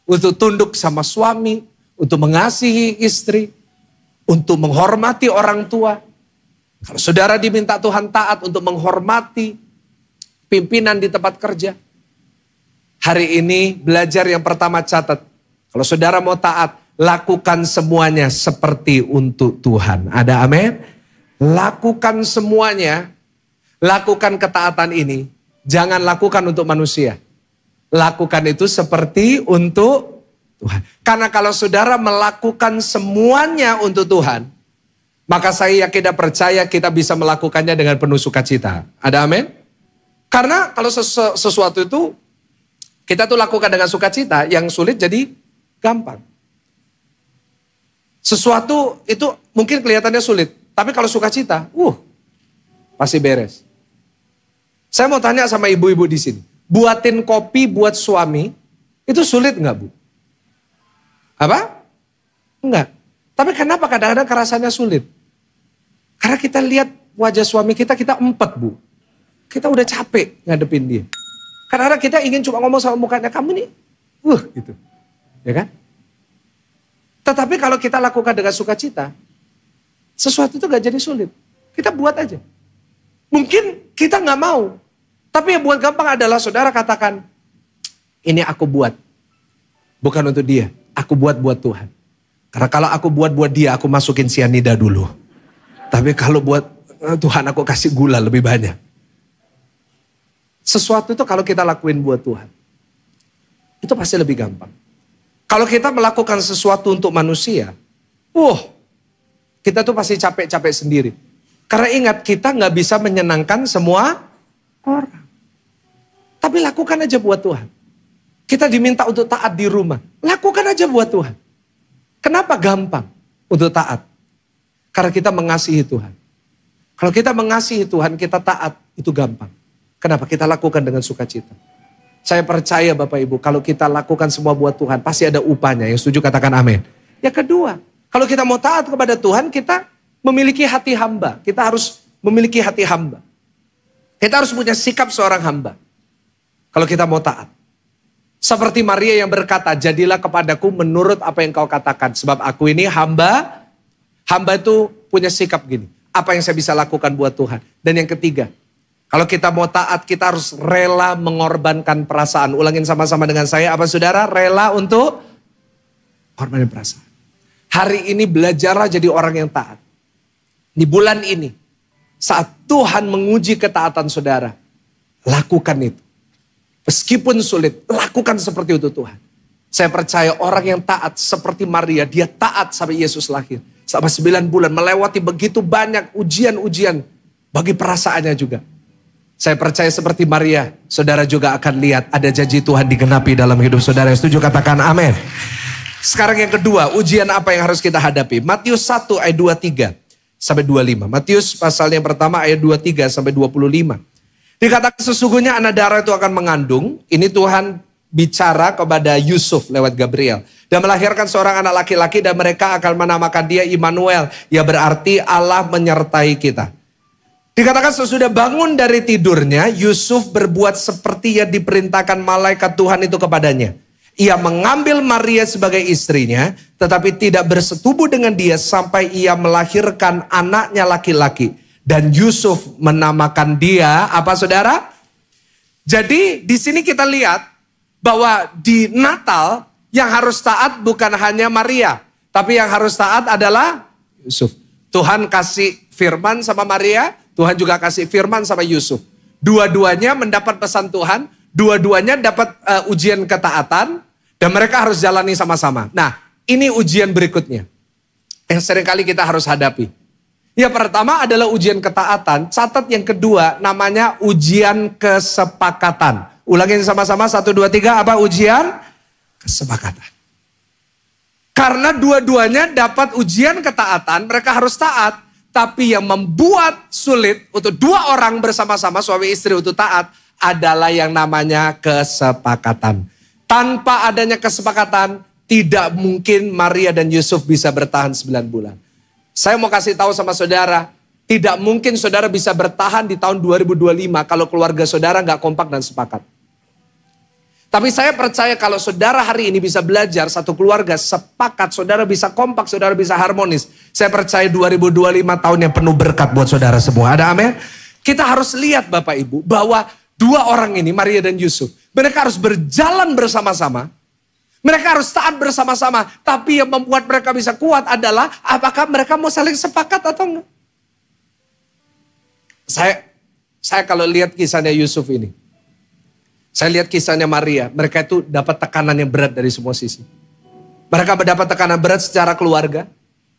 A: untuk tunduk sama suami, untuk mengasihi istri, untuk menghormati orang tua. Kalau saudara diminta Tuhan taat untuk menghormati pimpinan di tempat kerja. Hari ini belajar yang pertama catat. Kalau saudara mau taat, lakukan semuanya seperti untuk Tuhan. Ada amin? Lakukan semuanya, lakukan ketaatan ini Jangan lakukan untuk manusia. Lakukan itu seperti untuk Tuhan. Karena kalau saudara melakukan semuanya untuk Tuhan, maka saya yakin dan percaya kita bisa melakukannya dengan penuh sukacita. Ada amin? Karena kalau sesuatu itu kita tuh lakukan dengan sukacita, yang sulit jadi gampang. Sesuatu itu mungkin kelihatannya sulit, tapi kalau sukacita, pasti beres. Saya mau tanya sama ibu-ibu di sini, buatin kopi buat suami, itu sulit nggak, Bu? Apa? Enggak. Tapi kenapa kadang-kadang rasanya sulit? Karena kita lihat wajah suami kita empet, Bu. Kita udah capek ngadepin dia. Kadang-kadang kita ingin cuma ngomong sama mukanya, kamu nih, gitu. Ya kan? Tetapi kalau kita lakukan dengan sukacita, sesuatu itu gak jadi sulit. Kita buat aja. Mungkin kita gak mau. Tapi yang buat gampang adalah saudara katakan, ini aku buat. Bukan untuk dia, aku buat Tuhan. Karena kalau aku buat dia, aku masukin sianida dulu. Tapi kalau buat Tuhan, aku kasih gula lebih banyak. Sesuatu itu kalau kita lakuin buat Tuhan, itu pasti lebih gampang. Kalau kita melakukan sesuatu untuk manusia, kita tuh pasti capek-capek sendiri. Karena ingat, kita gak bisa menyenangkan semua orang. Tapi lakukan aja buat Tuhan. Kita diminta untuk taat di rumah. Lakukan aja buat Tuhan. Kenapa gampang untuk taat? Karena kita mengasihi Tuhan. Kalau kita mengasihi Tuhan, kita taat, itu gampang. Kenapa? Kita lakukan dengan sukacita. Saya percaya Bapak Ibu, kalau kita lakukan semua buat Tuhan, pasti ada upahnya. Yang setuju katakan amin. Yang kedua, kalau kita mau taat kepada Tuhan, kita memiliki hati hamba. Kita harus memiliki hati hamba. Kita harus punya sikap seorang hamba. Kalau kita mau taat. Seperti Maria yang berkata, jadilah kepadaku menurut apa yang kau katakan. Sebab aku ini hamba. Hamba itu punya sikap gini. Apa yang saya bisa lakukan buat Tuhan. Dan yang ketiga, kalau kita mau taat, kita harus rela mengorbankan perasaan. Ulangin sama-sama dengan saya, apa saudara? Rela untuk mengorbankan perasaan. Hari ini belajarlah jadi orang yang taat. Di bulan ini, saat Tuhan menguji ketaatan saudara, lakukan itu. Meskipun sulit, lakukan seperti itu Tuhan. Saya percaya orang yang taat seperti Maria, dia taat sampai Yesus lahir. Selama 9 bulan melewati begitu banyak ujian-ujian bagi perasaannya juga. Saya percaya seperti Maria, saudara juga akan lihat ada janji Tuhan digenapi dalam hidup saudara. Setuju katakan amin. Sekarang yang kedua, ujian apa yang harus kita hadapi? Matius 1 ayat 23 sampai 25. Matius pasal yang pertama ayat 23 sampai 25. Dikatakan sesungguhnya anak darah itu akan mengandung. Ini Tuhan bicara kepada Yusuf lewat Gabriel. Dan melahirkan seorang anak laki-laki dan mereka akan menamakan dia Immanuel. Ya berarti Allah menyertai kita. Dikatakan sesudah bangun dari tidurnya, Yusuf berbuat seperti yang diperintahkan malaikat Tuhan itu kepadanya. Ia mengambil Maria sebagai istrinya, tetapi tidak bersetubuh dengan dia sampai ia melahirkan anaknya laki-laki. Dan Yusuf menamakan dia, apa saudara? Jadi di sini kita lihat bahwa di Natal yang harus taat bukan hanya Maria. Tapi yang harus taat adalah Yusuf. Tuhan kasih firman sama Maria, Tuhan juga kasih firman sama Yusuf. Dua-duanya mendapat pesan Tuhan, dua-duanya dapat ujian ketaatan, dan mereka harus jalani sama-sama. Nah, ini ujian berikutnya yang seringkali kita harus hadapi. Yang pertama adalah ujian ketaatan, catat yang kedua namanya ujian kesepakatan. Ulangin sama-sama, 1, 2, 3, apa ujian? Kesepakatan. Karena dua-duanya dapat ujian ketaatan, mereka harus taat. Tapi yang membuat sulit untuk dua orang bersama-sama, suami istri untuk taat, adalah yang namanya kesepakatan. Tanpa adanya kesepakatan, tidak mungkin Maria dan Yusuf bisa bertahan 9 bulan. Saya mau kasih tahu sama saudara, tidak mungkin saudara bisa bertahan di tahun 2025 kalau keluarga saudara gak kompak dan sepakat. Tapi saya percaya kalau saudara hari ini bisa belajar satu keluarga sepakat, saudara bisa kompak, saudara bisa harmonis. Saya percaya 2025 tahun yang penuh berkat buat saudara semua. Ada amin? Kita harus lihat Bapak Ibu bahwa dua orang ini, Maria dan Yusuf, mereka harus berjalan bersama-sama. Mereka harus taat bersama-sama. Tapi yang membuat mereka bisa kuat adalah apakah mereka mau saling sepakat atau enggak. Saya kalau lihat kisahnya Yusuf ini. Saya lihat kisahnya Maria, mereka itu dapat tekanan yang berat dari semua sisi. Mereka mendapat tekanan berat secara keluarga,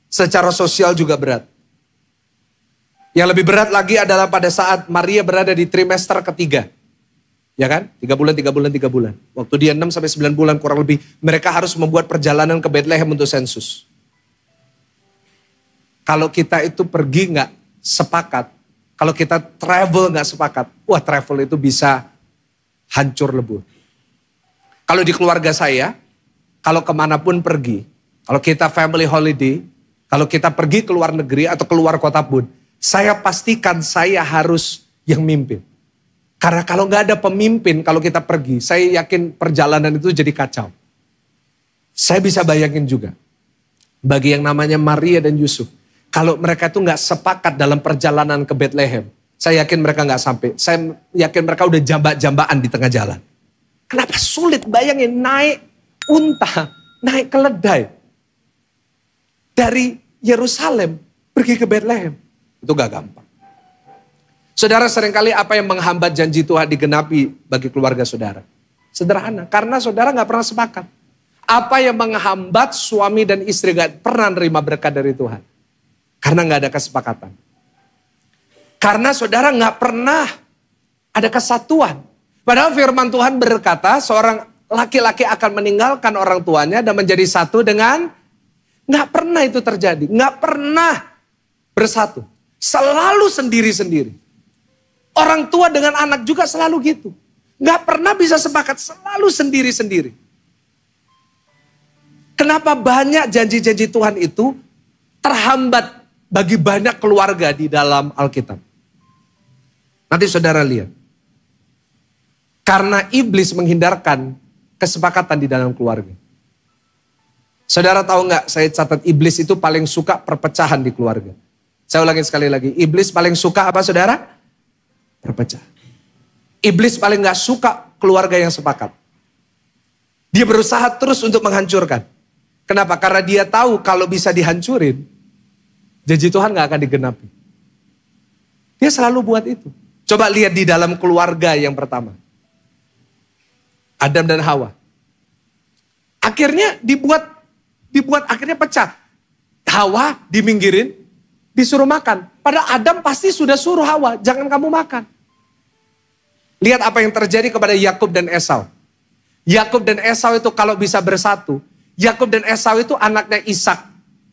A: secara sosial juga berat. Yang lebih berat lagi adalah pada saat Maria berada di trimester ketiga. Ya kan? 3 bulan. Waktu dia 6-9 bulan kurang lebih, mereka harus membuat perjalanan ke Bethlehem untuk sensus. Kalau kita itu pergi nggak sepakat, kalau kita travel nggak sepakat, wah travel itu bisa hancur lebur. Kalau di keluarga saya, kalau kemanapun pergi, kalau kita family holiday, kalau kita pergi ke luar negeri atau keluar kota pun, saya pastikan saya harus yang mimpin. Karena kalau nggak ada pemimpin, kalau kita pergi, saya yakin perjalanan itu jadi kacau. Saya bisa bayangin juga, bagi yang namanya Maria dan Yusuf, kalau mereka itu nggak sepakat dalam perjalanan ke Bethlehem, saya yakin mereka nggak sampai. Saya yakin mereka udah jambak-jambaan di tengah jalan. Kenapa sulit? Bayangin naik unta, naik keledai dari Yerusalem pergi ke Bethlehem. Itu gak gampang. Saudara, seringkali apa yang menghambat janji Tuhan digenapi bagi keluarga saudara? Sederhana, karena saudara gak pernah sepakat. Apa yang menghambat suami dan istri gak pernah nerima berkat dari Tuhan? Karena gak ada kesepakatan. Karena saudara gak pernah ada kesatuan. Padahal firman Tuhan berkata seorang laki-laki akan meninggalkan orang tuanya dan menjadi satu dengan, gak pernah itu terjadi. Gak pernah bersatu. Selalu sendiri-sendiri. Orang tua dengan anak juga selalu gitu. Gak pernah bisa sepakat, selalu sendiri-sendiri. Kenapa banyak janji-janji Tuhan itu terhambat bagi banyak keluarga di dalam Alkitab? Nanti saudara lihat. Karena iblis menghindarkan kesepakatan di dalam keluarga. Saudara tahu gak, saya catat iblis itu paling suka perpecahan di keluarga. Saya ulangi sekali lagi, iblis paling suka apa saudara? Perpecah. Iblis paling gak suka keluarga yang sepakat. Dia berusaha terus untuk menghancurkan. Kenapa? Karena dia tahu kalau bisa dihancurin, janji Tuhan gak akan digenapi. Dia selalu buat itu. Coba lihat di dalam keluarga yang pertama. Adam dan Hawa. Akhirnya dibuat akhirnya pecah. Hawa diminggirin, disuruh makan. Padahal Adam pasti sudah suruh Hawa, jangan kamu makan. Lihat apa yang terjadi kepada Yakub dan Esau. Yakub dan Esau itu kalau bisa bersatu. Yakub dan Esau itu anaknya Ishak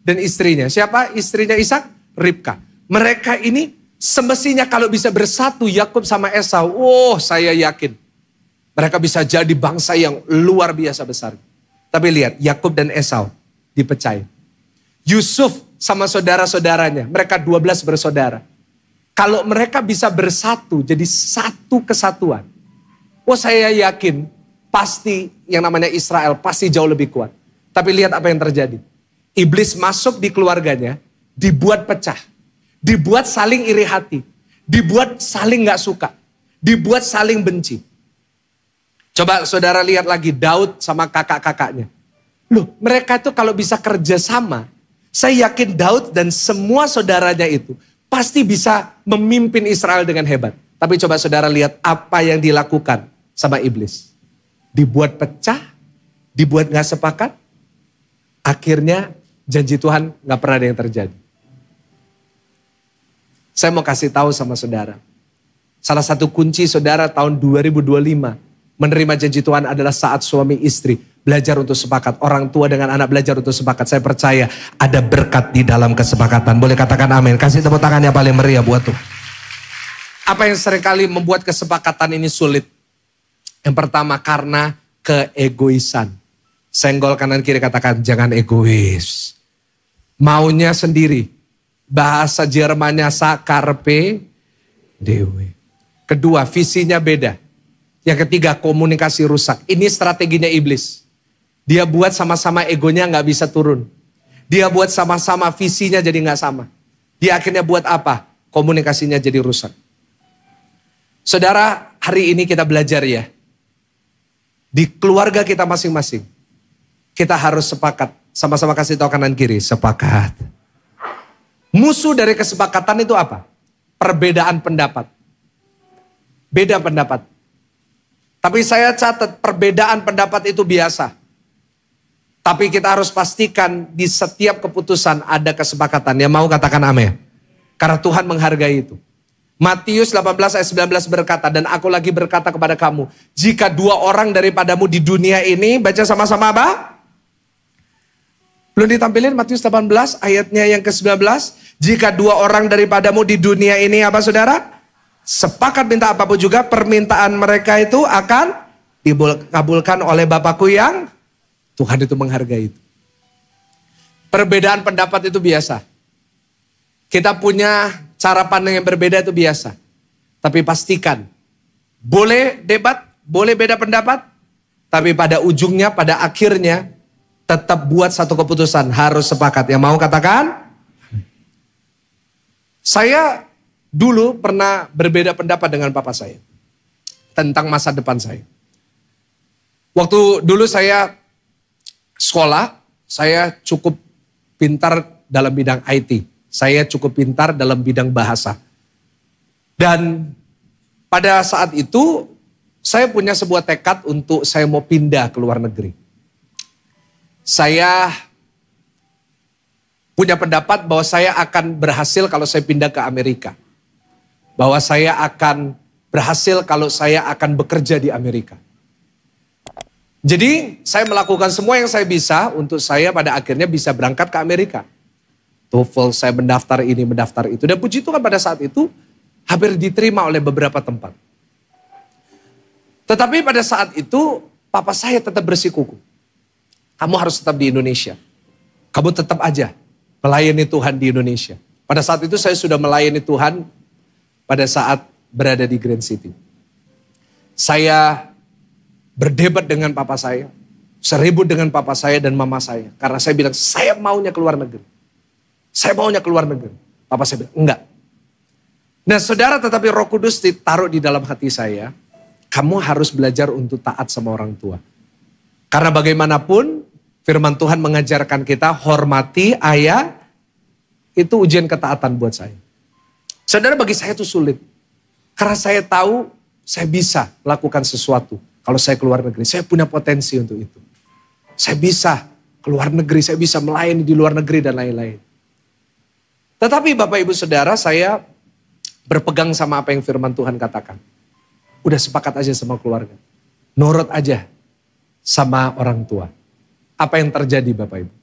A: dan istrinya. Siapa istrinya Ishak? Ribka. Mereka ini semestinya kalau bisa bersatu Yakub sama Esau. Oh, saya yakin. Mereka bisa jadi bangsa yang luar biasa besar. Tapi lihat, Yakub dan Esau dipecahin. Yusuf sama saudara-saudaranya, mereka 12 bersaudara. Kalau mereka bisa bersatu jadi satu kesatuan. Oh, saya yakin pasti yang namanya Israel pasti jauh lebih kuat. Tapi lihat apa yang terjadi. Iblis masuk di keluarganya, dibuat pecah. Dibuat saling iri hati. Dibuat saling gak suka. Dibuat saling benci. Coba saudara lihat lagi Daud sama kakak-kakaknya. Loh, mereka itu kalau bisa kerja sama, saya yakin Daud dan semua saudaranya itu pasti bisa memimpin Israel dengan hebat. Tapi coba saudara lihat apa yang dilakukan sama iblis. Dibuat pecah, dibuat gak sepakat. Akhirnya janji Tuhan gak pernah ada yang terjadi. Saya mau kasih tahu sama saudara. Salah satu kunci saudara tahun 2025 menerima janji Tuhan adalah saat suami istri belajar untuk sepakat. Orang tua dengan anak belajar untuk sepakat. Saya percaya ada berkat di dalam kesepakatan. Boleh katakan amin. Kasih tepuk tangan yang paling meriah buat tuh. Apa yang seringkali membuat kesepakatan ini sulit? Yang pertama karena keegoisan. Senggol kanan kiri katakan jangan egois. Maunya sendiri. Bahasa Jermannya sakarpe dewe. Kedua, visinya beda. Yang ketiga, komunikasi rusak. Ini strateginya iblis. Dia buat sama-sama egonya gak bisa turun. Dia buat sama-sama visinya jadi gak sama. Dia akhirnya buat apa? Komunikasinya jadi rusak. Saudara, hari ini kita belajar ya. Di keluarga kita masing-masing. Kita harus sepakat. Sama-sama kasih tahu kanan kiri. Sepakat. Musuh dari kesepakatan itu apa? Perbedaan pendapat. Beda pendapat. Tapi saya catat perbedaan pendapat itu biasa. Tapi kita harus pastikan di setiap keputusan ada kesepakatan. Yang mau katakan amin. Karena Tuhan menghargai itu. Matius 18 ayat 19 berkata, dan aku lagi berkata kepada kamu, jika 2 orang daripadamu di dunia ini, baca sama-sama apa? Belum ditampilin Matius 18 ayatnya yang ke-19. Jika 2 orang daripadamu di dunia ini apa saudara? Sepakat minta apapun juga, permintaan mereka itu akan dikabulkan oleh Bapakku yang Tuhan itu menghargai itu. Perbedaan pendapat itu biasa. Kita punya cara pandang yang berbeda itu biasa. Tapi pastikan, boleh debat, boleh beda pendapat, tapi pada ujungnya, pada akhirnya, tetap buat satu keputusan, harus sepakat. Yang mau katakan? Saya dulu pernah berbeda pendapat dengan papa saya tentang masa depan saya. Waktu dulu saya sekolah, saya cukup pintar dalam bidang IT. Saya cukup pintar dalam bidang bahasa. Dan pada saat itu saya punya sebuah tekad untuk saya mau pindah ke luar negeri. Saya punya pendapat bahwa saya akan berhasil kalau saya pindah ke Amerika. Bahwa saya akan berhasil kalau saya akan bekerja di Amerika. Jadi saya melakukan semua yang saya bisa untuk saya pada akhirnya bisa berangkat ke Amerika. TOEFL saya mendaftar ini, mendaftar itu. Dan puji Tuhan pada saat itu hampir diterima oleh beberapa tempat. Tetapi pada saat itu papa saya tetap bersikukuh. Kamu harus tetap di Indonesia. Kamu tetap aja melayani Tuhan di Indonesia. Pada saat itu saya sudah melayani Tuhan pada saat berada di Grand City. Saya berdebat dengan papa saya. Seribut dengan papa saya dan mama saya. Karena saya bilang, saya maunya keluar negeri. Saya maunya keluar negeri. Papa saya bilang, enggak. Nah saudara, tetapi Roh Kudus ditaruh di dalam hati saya. Kamu harus belajar untuk taat sama orang tua. Karena bagaimanapun firman Tuhan mengajarkan kita hormati ayah. Itu ujian ketaatan buat saya. Saudara, bagi saya itu sulit. Karena saya tahu saya bisa melakukan sesuatu. Kalau saya keluar negeri, saya punya potensi untuk itu. Saya bisa keluar negeri, saya bisa melayani di luar negeri dan lain-lain. Tetapi Bapak Ibu Saudara, saya berpegang sama apa yang firman Tuhan katakan. Udah sepakat aja sama keluarga. Nurut aja sama orang tua. Apa yang terjadi Bapak Ibu?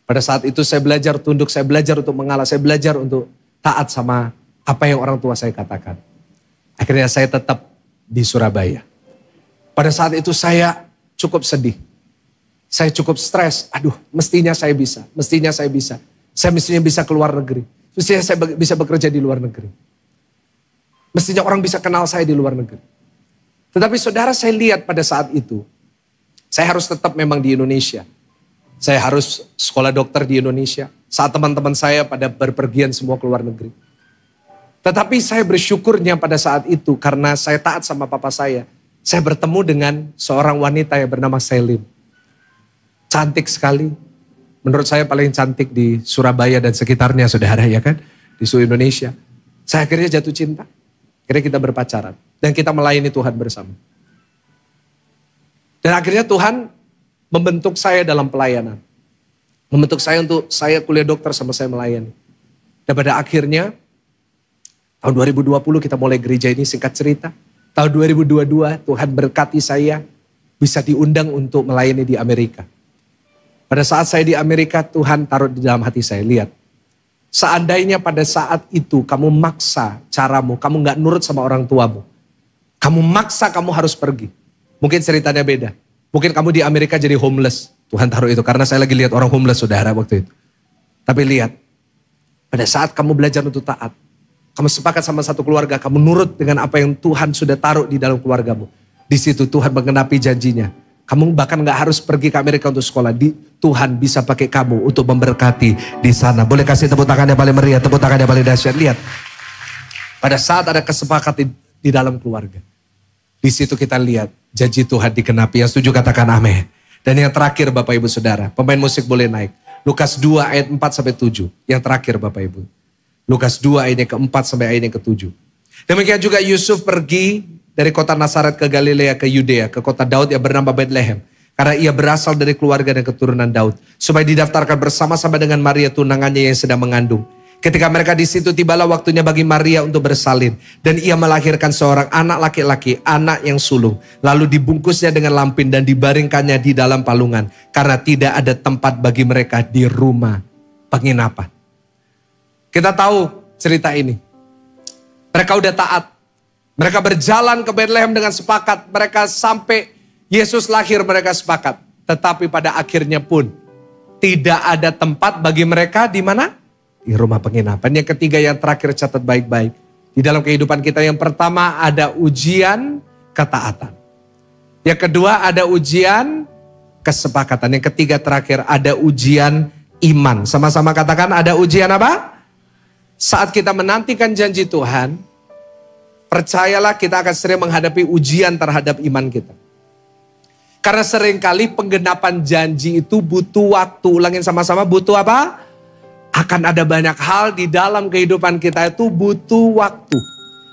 A: Pada saat itu saya belajar tunduk, saya belajar untuk mengalah, saya belajar untuk taat sama apa yang orang tua saya katakan. Akhirnya saya tetap di Surabaya. Pada saat itu saya cukup sedih. Saya cukup stres. Aduh, mestinya saya bisa. Mestinya saya bisa. Saya mestinya bisa keluar negeri. Mestinya saya bisa bekerja di luar negeri. Mestinya orang bisa kenal saya di luar negeri. Tetapi saudara, saya lihat pada saat itu, saya harus tetap memang di Indonesia. Saya harus sekolah dokter di Indonesia. Saat teman-teman saya pada berpergian semua ke luar negeri. Tetapi saya bersyukurnya pada saat itu karena saya taat sama papa saya. Saya bertemu dengan seorang wanita yang bernama Selim. Cantik sekali. Menurut saya paling cantik di Surabaya dan sekitarnya saudara ya kan. Di seluruh Indonesia. Saya akhirnya jatuh cinta. Akhirnya kita berpacaran. Dan kita melayani Tuhan bersama. Dan akhirnya Tuhan membentuk saya dalam pelayanan. Membentuk saya untuk saya kuliah dokter sama saya melayani. Dan pada akhirnya tahun 2020 kita mulai gereja ini, singkat cerita. Tahun 2022 Tuhan berkati saya bisa diundang untuk melayani di Amerika. Pada saat saya di Amerika Tuhan taruh di dalam hati saya, lihat. Seandainya pada saat itu kamu maksa caramu, kamu gak nurut sama orang tuamu. Kamu maksa kamu harus pergi. Mungkin ceritanya beda. Mungkin kamu di Amerika jadi homeless. Tuhan taruh itu karena saya lagi lihat orang homeless saudara waktu itu. Tapi lihat, pada saat kamu belajar untuk taat, kamu sepakat sama satu keluarga, kamu nurut dengan apa yang Tuhan sudah taruh di dalam keluargamu. Di situ Tuhan menggenapi janjinya. Kamu bahkan gak harus pergi ke Amerika untuk sekolah. Tuhan bisa pakai kamu untuk memberkati di sana. Boleh kasih tepuk tangan yang paling meriah, tepuk tangan yang paling dahsyat. Lihat, pada saat ada kesepakatan di dalam keluarga. Di situ kita lihat janji Tuhan digenapi. Yang setuju katakan amin. Dan yang terakhir Bapak Ibu Saudara, pemain musik boleh naik. Lukas 2 ayat 4-7. Yang terakhir Bapak Ibu. Lukas 2 ayat yang ke-4 sampai ayat yang ke-7. Demikian juga Yusuf pergi dari kota Nazaret ke Galilea ke Yudea, ke kota Daud yang bernama Bethlehem. Karena ia berasal dari keluarga dan keturunan Daud. Supaya didaftarkan bersama-sama dengan Maria tunangannya yang sedang mengandung. Ketika mereka di situ, tibalah waktunya bagi Maria untuk bersalin. Dan ia melahirkan seorang anak laki-laki, anak yang sulung. Lalu dibungkusnya dengan lampin dan dibaringkannya di dalam palungan. Karena tidak ada tempat bagi mereka di rumah penginapan. Kita tahu cerita ini. Mereka udah taat. Mereka berjalan ke Bethlehem dengan sepakat. Mereka sampai Yesus lahir, mereka sepakat. Tetapi pada akhirnya pun tidak ada tempat bagi mereka di mana? Di rumah penginapan. Yang ketiga, yang terakhir, catat baik-baik. Di dalam kehidupan kita, yang pertama ada ujian ketaatan. Yang kedua ada ujian kesepakatan. Yang ketiga terakhir ada ujian iman. Sama-sama katakan, ada ujian apa? Saat kita menantikan janji Tuhan, percayalah kita akan sering menghadapi ujian terhadap iman kita. Karena seringkali penggenapan janji itu butuh waktu. Ulangin sama-sama, butuh apa? Akan ada banyak hal di dalam kehidupan kita itu butuh waktu.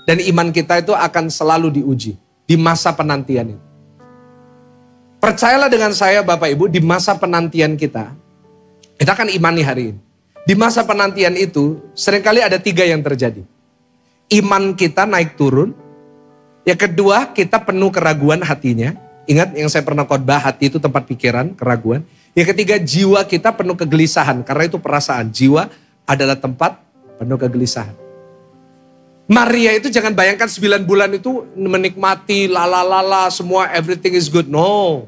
A: Dan iman kita itu akan selalu diuji. Di masa penantian itu. Percayalah dengan saya Bapak Ibu, di masa penantian kita akan imani hari ini. Di masa penantian itu seringkali ada 3 yang terjadi. Iman kita naik turun. Yang kedua, kita penuh keraguan hatinya. Ingat yang saya pernah khotbah, hati itu tempat pikiran, keraguan. Yang ketiga, jiwa kita penuh kegelisahan. Karena itu perasaan. Jiwa adalah tempat penuh kegelisahan. Maria itu jangan bayangkan 9 bulan itu menikmati, lalalala, semua everything is good. No.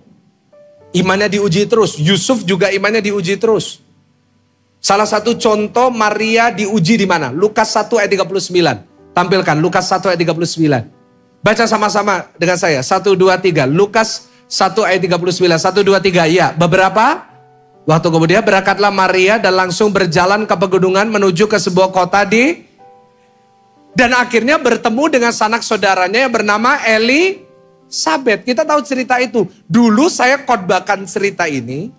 A: Imannya diuji terus. Yusuf juga imannya diuji terus. Salah satu contoh Maria diuji di mana? Lukas 1 ayat 39. Tampilkan Lukas 1 ayat 39. Baca sama-sama dengan saya. 1, 2, 3. Lukas 1 ayat 39. 1, 2, 3. Ya, beberapa waktu kemudian berangkatlah Maria dan langsung berjalan ke pegunungan menuju ke sebuah kota dan akhirnya bertemu dengan sanak saudaranya yang bernama Elisabet. Kita tahu cerita itu. Dulu saya khotbahkan cerita ini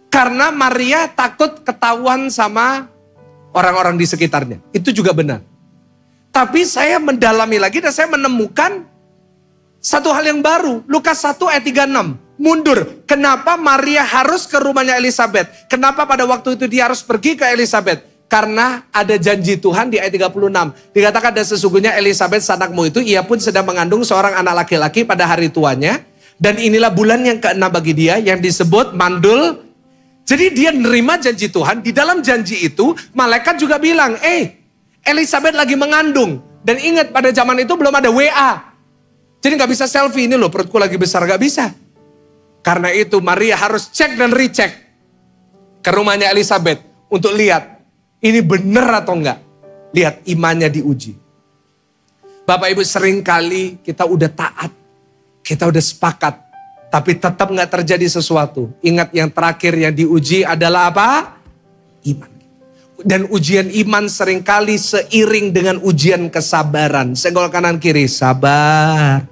A: karena Maria takut ketahuan sama orang-orang di sekitarnya. Itu juga benar. Tapi saya mendalami lagi dan saya menemukan satu hal yang baru. Lukas 1 ayat 36. Mundur. Kenapa Maria harus ke rumahnya Elisabet? Kenapa pada waktu itu dia harus pergi ke Elisabet? Karena ada janji Tuhan di ayat 36. Dikatakan dan sesungguhnya Elisabet sanakmu itu, ia pun sedang mengandung seorang anak laki-laki pada hari tuanya. Dan inilah bulan yang ke-6 bagi dia yang disebut mandul. Jadi dia menerima janji Tuhan. Di dalam janji itu malaikat juga bilang, Elisabet lagi mengandung. Dan ingat pada zaman itu belum ada WA. Jadi gak bisa selfie, ini loh perutku lagi besar, gak bisa. Karena itu Maria harus cek dan recheck ke rumahnya Elisabet untuk lihat ini benar atau enggak. Lihat imannya diuji. Bapak Ibu, seringkali kita udah taat, kita udah sepakat, tapi tetap gak terjadi sesuatu. Ingat yang terakhir yang diuji adalah apa? Iman. Dan ujian iman seringkali seiring dengan ujian kesabaran. Senggol kanan kiri, sabar.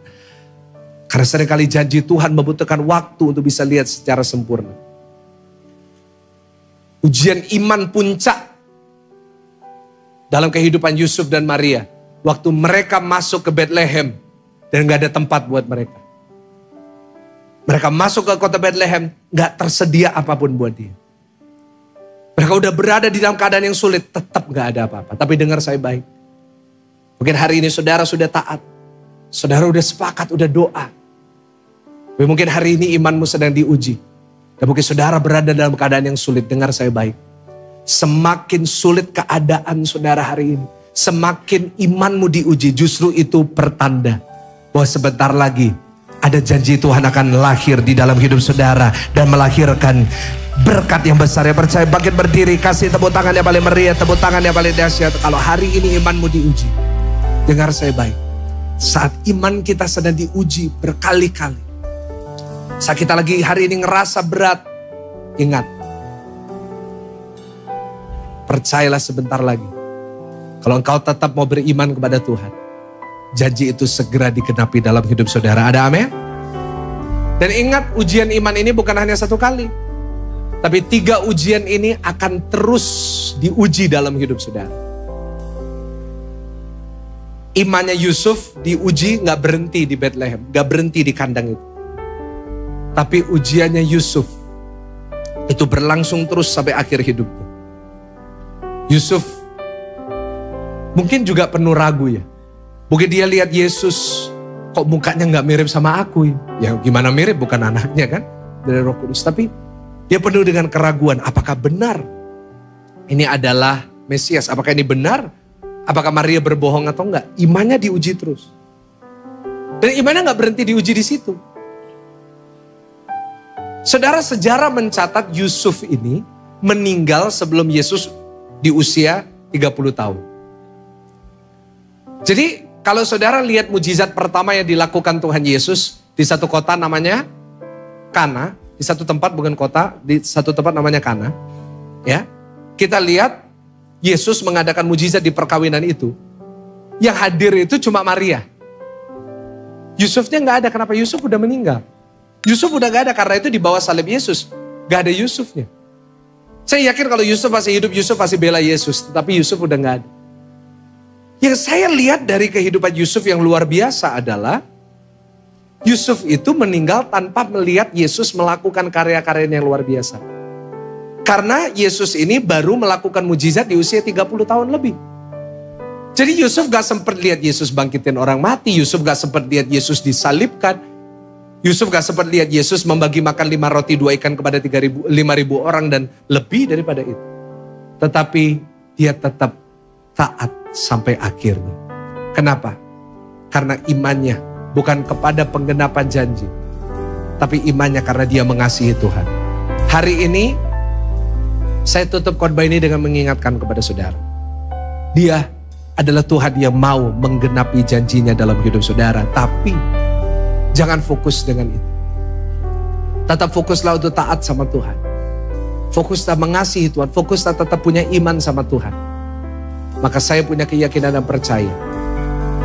A: Karena seringkali janji Tuhan membutuhkan waktu untuk bisa lihat secara sempurna. Ujian iman puncak dalam kehidupan Yusuf dan Maria. Waktu mereka masuk ke Bethlehem dan gak ada tempat buat mereka. Mereka masuk ke kota Bethlehem, gak tersedia apapun buat dia. Mereka udah berada di dalam keadaan yang sulit, tetap gak ada apa-apa. Tapi dengar saya baik. Mungkin hari ini saudara sudah taat. Saudara udah sepakat, udah doa. Tapi mungkin hari ini imanmu sedang diuji. Dan mungkin saudara berada dalam keadaan yang sulit. Dengar saya baik. Semakin sulit keadaan saudara hari ini, semakin imanmu diuji. Justru itu pertanda bahwa sebentar lagi ada janji Tuhan akan lahir di dalam hidup saudara. Dan melahirkan berkat yang besar. Yang percaya bangkit berdiri, kasih tepuk tangan yang paling meriah, tepuk tangan yang paling dahsyat. Kalau hari ini imanmu diuji, dengar saya baik. Saat iman kita sedang diuji berkali-kali, saat kita lagi hari ini ngerasa berat, ingat, percayalah sebentar lagi. Kalau engkau tetap mau beriman kepada Tuhan, janji itu segera digenapi dalam hidup saudara. Ada amin? Dan ingat, ujian iman ini bukan hanya satu kali. Tapi 3 ujian ini akan terus diuji dalam hidup saudara. Imannya Yusuf diuji gak berhenti di Bethlehem, gak berhenti di kandang itu. Tapi ujiannya Yusuf itu berlangsung terus sampai akhir hidupnya. Yusuf mungkin juga penuh ragu ya. Mungkin dia lihat Yesus, kok mukanya gak mirip sama aku ya. Ya gimana mirip, bukan anaknya kan, dari Roh Kudus. Tapi dia penuh dengan keraguan, apakah benar ini adalah Mesias? Apakah ini benar? Apakah Maria berbohong atau enggak? Imannya diuji terus. Dan imannya gak berhenti diuji di situ. Saudara, sejarah mencatat Yusuf ini meninggal sebelum Yesus di usia 30 tahun. Jadi kalau saudara lihat mujizat pertama yang dilakukan Tuhan Yesus di satu kota namanya Kana, di satu tempat bukan kota, di satu tempat namanya Kana. Ya, kita lihat Yesus mengadakan mujizat di perkawinan itu. Yang hadir itu cuma Maria. Yusufnya nggak ada, kenapa? Yusuf udah meninggal. Yusuf udah gak ada, karena itu di bawah salib Yesus. Gak ada Yusufnya. Saya yakin kalau Yusuf masih hidup, Yusuf masih bela Yesus. Tetapi Yusuf udah gak ada. Yang saya lihat dari kehidupan Yusuf yang luar biasa adalah, Yusuf itu meninggal tanpa melihat Yesus melakukan karya-karya yang luar biasa. Karena Yesus ini baru melakukan mujizat di usia 30 tahun lebih. Jadi Yusuf gak sempat lihat Yesus bangkitin orang mati. Yusuf gak sempat lihat Yesus disalibkan. Yusuf gak sempat lihat Yesus membagi makan 5 roti 2 ikan kepada 5.000 orang dan lebih daripada itu. Tetapi dia tetap taat sampai akhirnya. Kenapa? Karena imannya bukan kepada penggenapan janji. Tapi imannya karena dia mengasihi Tuhan. Hari ini saya tutup khotbah ini dengan mengingatkan kepada saudara. Dia adalah Tuhan yang mau menggenapi janjinya dalam hidup saudara. Tapi jangan fokus dengan itu. Tetap fokuslah untuk taat sama Tuhan. Fokuslah mengasihi Tuhan. Fokuslah tetap punya iman sama Tuhan. Maka saya punya keyakinan dan percaya.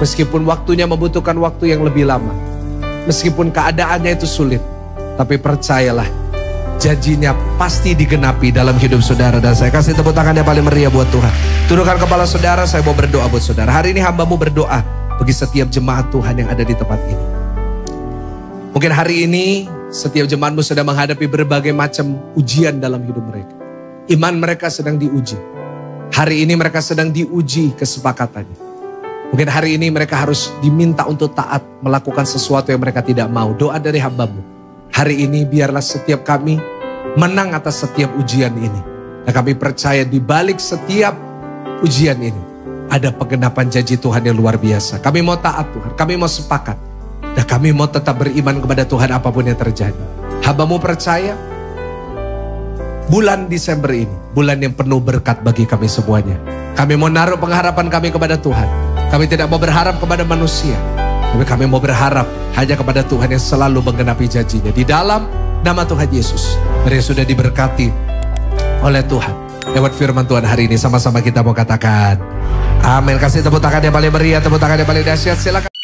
A: Meskipun waktunya membutuhkan waktu yang lebih lama. Meskipun keadaannya itu sulit. Tapi percayalah. Janjinya pasti digenapi dalam hidup saudara. Dan saya kasih tepuk tangan yang paling meriah buat Tuhan. Tundukkan kepala saudara, saya mau berdoa buat saudara. Hari ini hambamu berdoa bagi setiap jemaat Tuhan yang ada di tempat ini. Mungkin hari ini setiap jemaatmu sedang menghadapi berbagai macam ujian dalam hidup mereka. Iman mereka sedang diuji. Hari ini mereka sedang diuji kesepakatannya. Mungkin hari ini mereka harus diminta untuk taat melakukan sesuatu yang mereka tidak mau. Doa dari hambamu. Hari ini biarlah setiap kami menang atas setiap ujian ini. Dan kami percaya di balik setiap ujian ini ada penggenapan janji Tuhan yang luar biasa. Kami mau taat Tuhan, kami mau sepakat. Dan kami mau tetap beriman kepada Tuhan apapun yang terjadi. Hambamu percaya bulan Desember ini, bulan yang penuh berkat bagi kami semuanya. Kami mau naruh pengharapan kami kepada Tuhan. Kami tidak mau berharap kepada manusia. Tapi kami mau berharap hanya kepada Tuhan yang selalu menggenapi janjinya. Di dalam nama Tuhan Yesus. Yang sudah diberkati oleh Tuhan. Lewat firman Tuhan hari ini sama-sama kita mau katakan amin. Kasih tepuk tangan yang paling meriah, tepuk tangan yang paling dahsyat. Silakan.